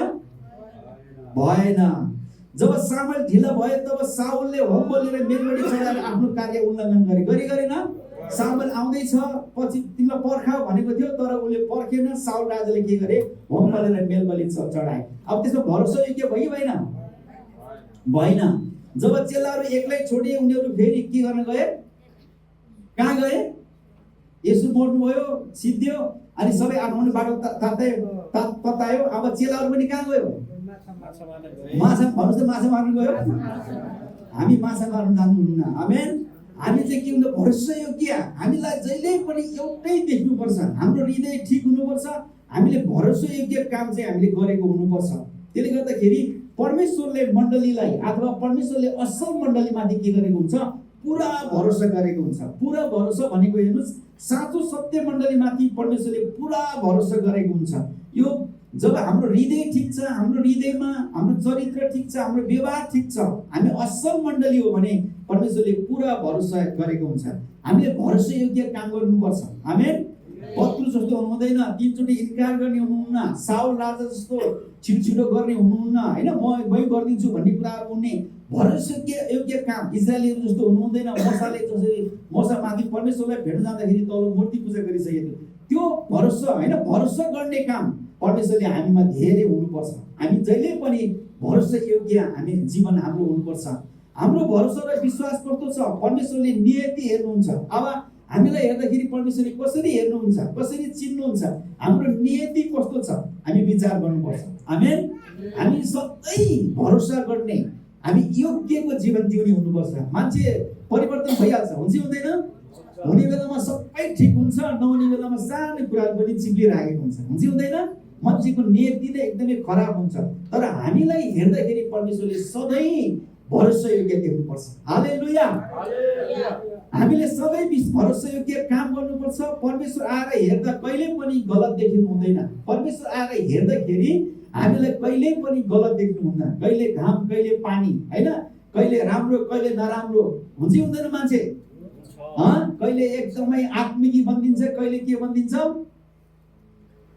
Speaker 1: जब सामुएल ढिला भयो तब साउलले होम बलि र मेलबलि चढाएर आफ्नो कार्य उल्लङ्घन गरेन। सामुएल आउँदैछ, पछि तिमीलाई पर्खाऊ भनेको थियो, तर उसले पर्खेन। साउल राजाले के गरे, होम बलि र मेलबलि चढाए। अब त्यसमा भरोसा योग्य भएन। जब चेलाहरू एक्लै छोडिए, उनीहरू फेरि के गर्न गए, कहाँ गए, येशू मर्नुभयो, सिद्धियो, अनि सबै आफ्नो बाटो ततायो। अब चेलाहरू पनि कहाँ गयो, माछा, भन्नुहोस् त माछा मार्नु गयो। हामी माछा मार्नु जान्नुहुन्न। आमेन। हामी चाहिँ के हुन्छ, भरोसा योग्य, हामीलाई जहिले पनि एउटै देख्नुपर्छ, हाम्रो हृदय ठिक हुनुपर्छ, हामीले भरोसा योग्य काम चाहिँ हामीले गरेको हुनुपर्छ। त्यसले गर्दाखेरि परमेश्वरले मण्डलीलाई अथवा परमेश्वरले असल मण्डलीमाथि के गरेको हुन्छ, पुरा भरोसा गरेको हुन्छ। पुरा भरोसा भनेको हेर्नुहोस्, साँचो सत्य मण्डलीमाथि परमेश्वरले पुरा भरोसा गरेको हुन्छ। यो जब हाम्रो हृदय ठिक छ, हाम्रो हृदयमा हाम्रो चरित्र ठिक छ, हाम्रो व्यवहार ठिक छ, हामी असल मण्डली हो भने परमेश्वरले पुरा भरोसा गरेको हुन्छ। हामीले भरोसा योग्य काम गर्नुपर्छ। आमेन। पत्रुस जस्तो हुनु हुँदैन, तीनचोटि इन्कार गर्ने हुनुहुन्न, साउल राजा जस्तो छिटो गर्ने हुनुहुन्न, हैन मै गरिदिन्छु भन्ने कुराहरू हुने भरोसा योग्य काम इजरायलीहरू जस्तो हुनु हुँदैन। मोसाले जसरी मोसामाथि परमेश्वरलाई भेट्न जाँदाखेरि तल मूर्ति पूजा गरिसकेको थियो, त्यो भरोसा हैन, भरोसा गर्ने काम परमेश्वरले हामीमा धेरै हुनुपर्छ। हामी जहिले पनि भरोसा योग्य हामी जीवन हाम्रो हुनुपर्छ। हाम्रो भरोसा र विश्वास कस्तो छ? परमेश्वरले नियति हेर्नुहुन्छ। अब हामीलाई हेर्दाखेरि परमेश्वरले कसरी हेर्नुहुन्छ, कसरी चिन्नुहुन्छ, हाम्रो नियति कस्तो छ, हामी विचार गर्नुपर्छ। आमेन। हामी सधैँ भरोसा गर्ने, हामी योग्यको जीवन जिउने हुनुपर्छ। मान्छे परिवर्तन भइहाल्छ, हुन्छ हुँदैन? हुने बेलामा सबै ठिक हुन्छ, नहुने बेलामा सानो कुराहरू पनि चिप्लिरहेको हुन्छ हुँदैन? मान्छेको नियति नै एकदमै खराब हुन्छ। तर हामीलाई हेर्दाखेरि परमेश्वरले सधैँ भरोसा योग्य देख्नुपर्छ। हालेलुया। हामीले सधैँ भरोसा योग्य काम गर्नुपर्छ। परमेश्वर आएर हेर्दा कहिले पनि गलत देखिनु हुँदैन। परमेश्वर आएर हेर्दाखेरि हामीलाई कहिले पनि गलत देख्नुहुन्न। कहिले घाम, कहिले पानी, हैन, कहिले राम्रो, कहिले नराम्रो, हुन्छ हुँदैन? मान्छे कहिले एकदमै आत्मिकी बनिदिन्छ, कहिले के बनिदिन्छ,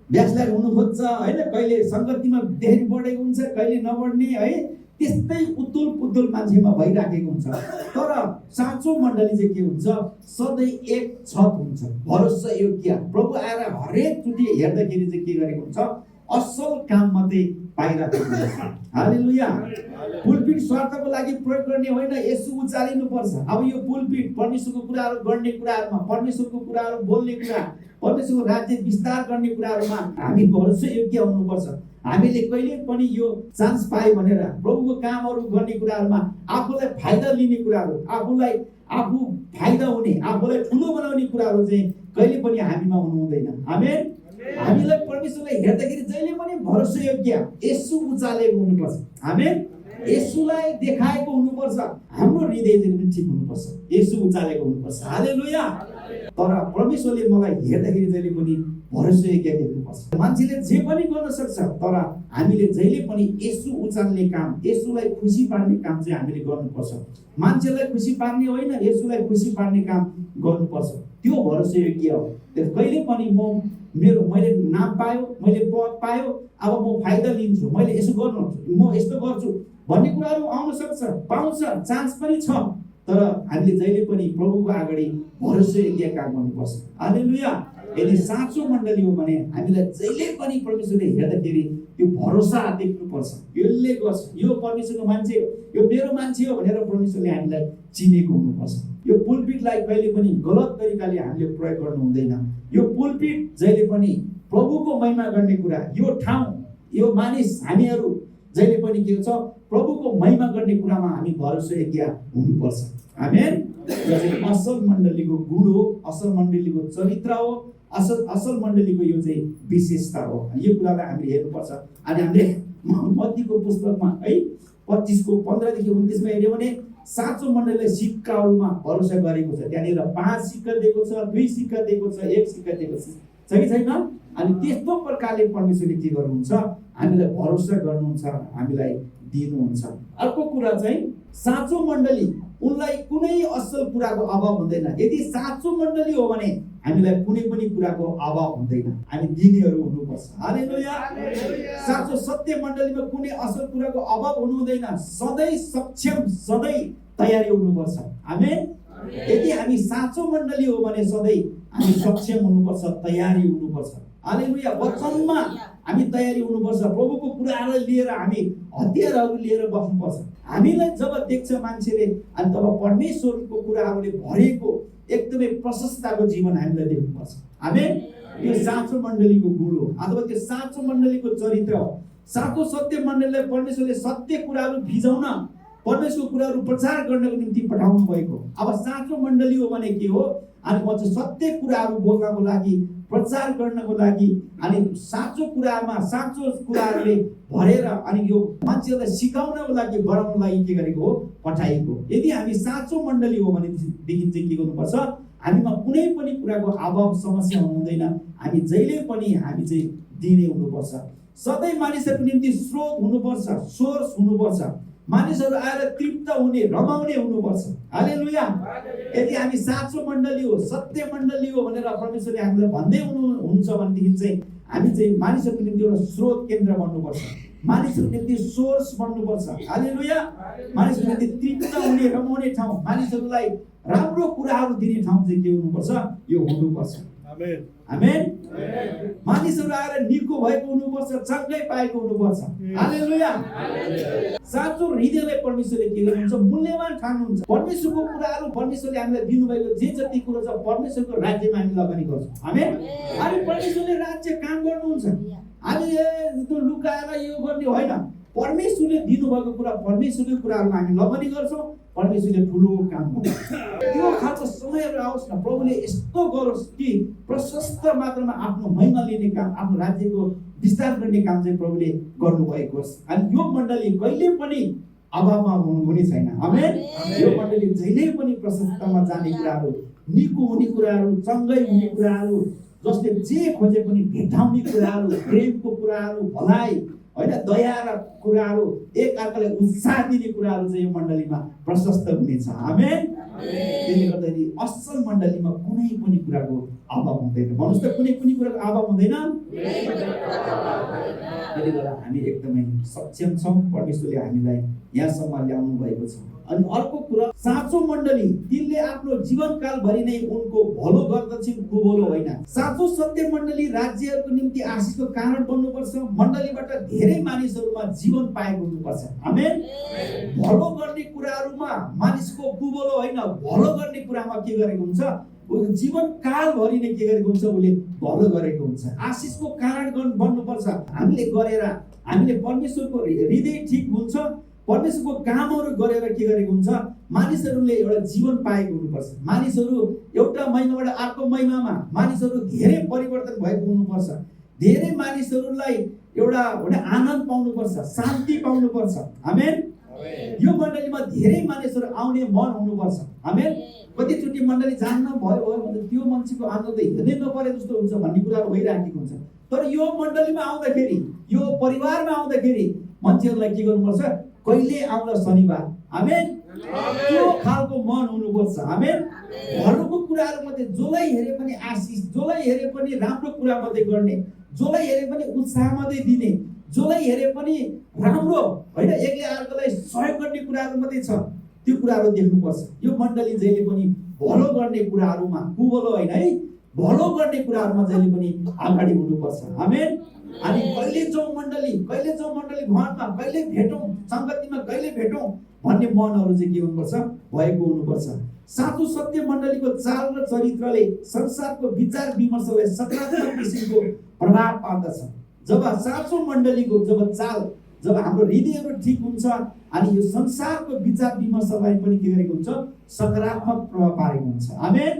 Speaker 1: ब्याचलर हुनु खोज्छ, हैन, कहिले संगतिमा धेरै बढेको हुन्छ, कहिले नबढ्ने, है, त्यस्तै उतुल पुतुल मान्छेमा भइराखेको हुन्छ। तर साँचो मण्डली चाहिँ के हुन्छ? सधैँ एक छत हुन्छ, भरोसा योग्य। प्रभु आएर हरेक चोटि हेर्दाखेरि चाहिँ के गरेको हुन्छ? असल काम मात्रै पाइराखेको हुन्छ। हालेलुया। पुलपिट स्वार्थको लागि प्रयोग गर्ने होइन, यसो उचालिनु पर्छ। अब यो पुलपिट परमेश्वरको कुराहरू गर्ने कुराहरूमा, परमेश्वरको कुराहरू बोल्ने कुरा, परमेश्वरको राज्य विस्तार गर्ने कुराहरूमा हामी भरोसा योग्य हुनुपर्छ। हामीले कहिले पनि यो चान्स पाए भनेर प्रभुको कामहरू गर्ने कुराहरूमा आफूलाई फाइदा लिने कुराहरू, आफू फाइदा हुने, आफूलाई ठुलो बनाउने कुराहरू चाहिँ कहिले पनि हामीमा हुनु हुँदैन। आमेन। हामीलाई परमेश्वरलाई हेर्दाखेरि जहिले पनि भरोसा योग्य यसु उचालेको हुनुपर्छ। आमेन। यसुलाई देखाएको हुनुपर्छ। हाम्रो हृदय चाहिँ ठिक हुनुपर्छ, यसु उचालेको हुनुपर्छ। हालेलुया। तर परमेश्वरले मलाई हेर्दाखेरि जहिले पनि भरोसा योग्य देख्नुपर्छ। मान्छेले जे पनि गर्न सक्छ, तर हामीले जहिले पनि यसु उचाल्ने काम, यसुलाई खुसी पार्ने काम चाहिँ हामीले गर्नुपर्छ। मान्छेलाई खुसी पार्ने होइन, यसुलाई खुसी पार्ने काम गर्नुपर्छ। त्यो भरोसा योग्य हो। कहिले पनि मैले नाम पायो, मैले पद पायो, अब म फाइदा लिन्छु, मैले यसो गर्नु, म यस्तो गर्छु भन्ने कुराहरू आउन सक्छ, पाउँछ, चान्स पनि छ। तर हामीले जहिले पनि प्रभुको अगाडि भरोसा योग्य काम गर्नुपर्छ। हालेलुया। यदि साँचो मण्डली हो भने हामीलाई जहिले पनि परमेश्वरले हेर्दाखेरि त्यो भरोसा देख्नुपर्छ। यसले गर्छ, यो परमेश्वरको मान्छे हो, यो मेरो मान्छे हो भनेर परमेश्वरले हामीलाई चिनेको हुनुपर्छ। यो पुलपिटलाई कहिले पनि गलत तरिकाले हामीले प्रयोग गर्नु हुँदैन। यो पुलपिट जहिले पनि प्रभुको महिमा गर्ने कुरा, यो ठाउँ, यो मानिस, हामीहरू जहिले पनि के छ? प्रभुको महिमा गर्ने कुरामा हामी भरोसा योग्य हुनुपर्छ। आमेन। यो चाहिँ असल मण्डलीको गुण हो, असल मण्डलीको चरित्र हो, असल मण्डलीको यो चाहिँ विशेषता हो। यो कुरालाई हामीले हेर्नुपर्छ। अनि हामीले मत्तीको पुस्तकमा है 25:15 देखि 29 मा हेर्यो भने साँचो मण्डलीले सिक्काहरूमा भरोसा गरेको छ। त्यहाँनिर 5 सिक्का दिएको छ, 2 सिक्का दिएको छ, 1 सिक्का दिएको छ, सही छैन? अनि त्यस्तो प्रकारले परमेश्वरले के गर्नुहुन्छ? हामीलाई भरोसा गर्नुहुन्छ, हामीलाई दिनुहुन्छ। अर्को कुरा चाहिँ साँचो मण्डली, उनलाई कुनै असल कुराको अभाव हुँदैन। यदि साँचो मण्डली हो भने हामीलाई कुनै पनि कुराको अभाव हुँदैन, हामी दिनेहरू हुनुपर्छ। हालेलुया। साँचो सत्य मण्डलीमा कुनै असल कुराको अभाव हुनु हुँदैन। सधैँ सक्षम, सधैँ तयारी हुनुपर्छ। आमेन। यदि हामी साँचो मण्डली हो भने सधैँ हामी सक्षम हुनुपर्छ, तयारी हुनुपर्छ। हालेलुया। वचनमा हामी तयारी हुनुपर्छ। प्रभुको कुराहरूलाई लिएर हामी हतियारहरू लिएर बस्नुपर्छ। हामीलाई जब देख्छ मान्छेले, अनि तब परमेश्वरको कुराहरूले भरेको एकदमै प्रशस्तको जीवन हामीलाई देख्नुपर्छ। आमेन। यो साँचो मण्डलीको गुण हो, अथवा त्यो साँचो मण्डलीको चरित्र हो। साँचो सत्य मण्डलीलाई परमेश्वरले सत्य कुराहरू भिजाउन, परमेश्वरको कुराहरू प्रचार गर्नको निम्ति पठाउनु भएको। अब साँचो मण्डली हो भने के हो? अनि म चाहिँ सत्य कुराहरू बोल्नको लागि, प्रचार गर्नको लागि, अनि साँचो कुरामा साँचो कुराहरूले भरेर अनि यो मान्छेलाई सिकाउनको लागि, बढाउनको लागि के गरेको हो? पठाएको। यदि हामी साँचो मण्डली हो भनेदेखि चाहिँ के गर्नुपर्छ? हामीमा कुनै पनि कुराको अभाव समस्या हुँदैन। हामी जहिले पनि हामी चाहिँ दिने हुनुपर्छ। सधैँ मानिसहरूको निम्ति स्रोत हुनुपर्छ, सोर्स हुनुपर्छ। मानिसहरू आएर तृप्त हुने, रमाउने हुनुपर्छ। हालेलुया। यदि हामी साँचो मण्डली हो, सत्य मण्डली हो भनेर परमेश्वरले हामीलाई भन्दै हुनुहुन्छ भनेदेखि चाहिँ हामी चाहिँ मानिसहरूको निम्ति एउटा स्रोत केन्द्र बन्नुपर्छ, मानिसहरूको निम्ति सोर्स बन्नुपर्छ। हालेलुया। मानिसहरूको निम्ति तृप्त हुने, रमाउने ठाउँ, मानिसहरूलाई राम्रो कुराहरू दिने ठाउँ चाहिँ के हुनुपर्छ? यो हुनुपर्छ। आमेन। मानिसहरू आएर निको भएको हुनुपर्छ, चङ्गै पाएको हुनुपर्छ। हालेलुया। साँचो हृदयलाई परमेश्वरले के गर्नुहुन्छ? मूल्यवान ठान्नुहुन्छ। परमेश्वरको कुराहरू परमेश्वरले हामीलाई दिनुभएको जे जति कुरो छ परमेश्वरको राज्यमा हामी लगानी गर्छौँ। आमेन। अनि परमेश्वरले राज्य काम गर्नुहुन्छ। हामी त्यो लुकाएर यो गर्ने होइन। परमेश्वरले दिनुभएको कुरा, परमेश्वरको कुराहरूमा हामी लगानी गर्छौँ। परमेश्वरले ठुलो काम गर्छ। त्यो खालको समयहरू आओस् न, प्रभुले यस्तो गरोस् कि प्रशस्त मात्रामा आफ्नो महिमा लिने काम, आफ्नो राज्यको विस्तार गर्ने काम चाहिँ प्रभुले गर्नुभएको होस्। अनि यो मण्डली कहिले पनि अभावमा हुने छैन। आमेन। यो मण्डली जहिले पनि प्रशस्तमा जाने कुराहरू, निको हुने कुराहरू, चङ्गै हुने कुराहरू, जसले जे खोजे पनि भेटाउने कुराहरू, प्रेमको कुराहरू, भलाइ होइन, दया र कुराहरू, एक अर्कालाई उत्साह दिने कुराहरू चाहिँ यो मण्डलीमा प्रशस्त हुनेछ। आमेन। त्यसले गर्दाखेरि असल मण्डलीमा कुनै पनि कुराको अभाव हुँदैन। भन्नुहोस् त, कुनै पनि कुराको अभाव हुँदैन। त्यसले गर्दा हामी एकदमै सक्षम छौँ। परमेश्वरले हामीलाई यहाँसम्म ल्याउनु भएको छ। अनि अर्को कुरा, साँचो मण्डली तिनले आफ्नो जीवनकालभरि नै उनको भलो गर्दछिन्, कुभलो होइन। साँचो सत्य मण्डली राज्यहरूको निम्ति आशिषको कारण बन्नुपर्छ। मण्डलीबाट धेरै मानिसहरूमा जीवन पाएको हुनुपर्छ। आमेन। भलो गर्ने कुराहरूमा मानिसको कुभलो होइन, भलो गर्ने कुरामा के गरेको हुन्छ? जीवन कालभरि नै के गरेको हुन्छ? उसले भलो गरेको हुन्छ। आशिषको कारण बन्नुपर्छ। हामीले गरेर हामीले परमेश्वरको हृदय ठिक हुन्छ, परमेश्वरको कामहरू गरेर के गरेको हुन्छ? मानिसहरूले एउटा जीवन पाएको हुनुपर्छ। मानिसहरू एउटा महिमाबाट अर्को महिमामा मानिसहरू धेरै परिवर्तन भएको हुनुपर्छ। धेरै मानिसहरूलाई एउटा आनन्द पाउनुपर्छ, शान्ति पाउनुपर्छ। आमेन। यो मण्डलीमा धेरै मानिसहरू आउने मन हुनुपर्छ। आमेन। कतिचोटि मण्डली जान्न भयो भने त्यो मान्छेको आनन्द हेर्नै नपरे जस्तो हुन्छ भन्ने कुराहरू भइराखेको हुन्छ। तर यो मण्डलीमा आउँदाखेरि, यो परिवारमा आउँदाखेरि मान्छेहरूलाई के गर्नुपर्छ? कहिले आउँदा शनिबार। आमेन। त्यो खालको मन हुनुपर्छ। आमेन। घरको कुराहरू मात्रै, जसलाई हेरे पनि आशिष, जसलाई हेरे पनि राम्रो कुरा मात्रै गर्ने, जसलाई हेरे पनि उत्साह मात्रै दिने, जसलाई हेरे पनि राम्रो होइन, एकले अर्कोलाई सहयोग गर्ने कुराहरू मात्रै छ, त्यो कुराहरू देख्नुपर्छ। यो मण्डली जहिले पनि भलो गर्ने कुराहरूमा, कुभलो होइन है, भलो गर्ने कुराहरूमा जहिले पनि अगाडि हुनुपर्छ। आमेन। अनि कहिले जाउँ मण्डली, कहिले जाउँ मण्डली भवनमा, कहिले भेटौँ सङ्गतिमा, कहिले भेटौँ भन्ने मनहरू चाहिँ के हुनुपर्छ? भएको हुनुपर्छ। साँचो सत्य मण्डलीको चाल र चरित्रले संसारको विचार विमर्शलाई सकारात्मक किसिमको प्रभाव पार्दछ। जब साँचो मण्डलीको चाल, जब हाम्रो हृदयहरू ठिक हुन्छ अनि यो संसारको विचार विमर्शलाई पनि के गरेको हुन्छ? सकारात्मक प्रभाव पारेको हुन्छ। आमेन।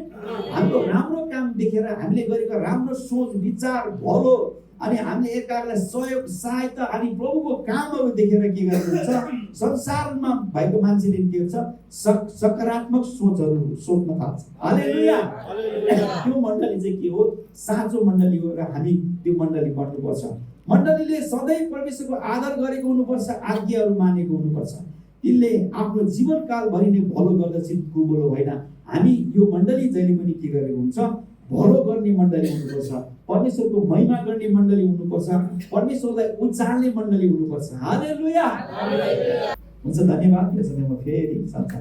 Speaker 1: हाम्रो राम्रो काम देखेर, हामीले गरेको राम्रो सोच विचार भलो, अनि हामीले एकअर्कालाई सहयोग सहायता अनि प्रभुको कामहरू देखेर के गरेको हुन्छ? संसारमा भएको मान्छेले के हुन्छ? सकारात्मक सोचहरू सोच्न थाल्छ। हालेलुया। त्यो मण्डली चाहिँ के हो? साँचो मण्डली हो र हामी त्यो मण्डली बन्नुपर्छ। मण्डलीले सधैँ परमेश्वरको आदर गरेको हुनुपर्छ, आज्ञाहरू मानेको हुनुपर्छ। तिनले आफ्नो जीवनकालभरि नै भलो गर्दछिन्, कुभलो होइन। हामी यो मण्डली जहिले पनि के गरेको हुन्छ? भलो गर्ने मण्डली हुनुपर्छ, परमेश्वरको महिमा गर्ने मण्डली हुनुपर्छ, परमेश्वरलाई उचाल्ने मण्डली हुनुपर्छ। हालेलुया। हुन्छ, धन्यवाद। यसरी म फेरि साथ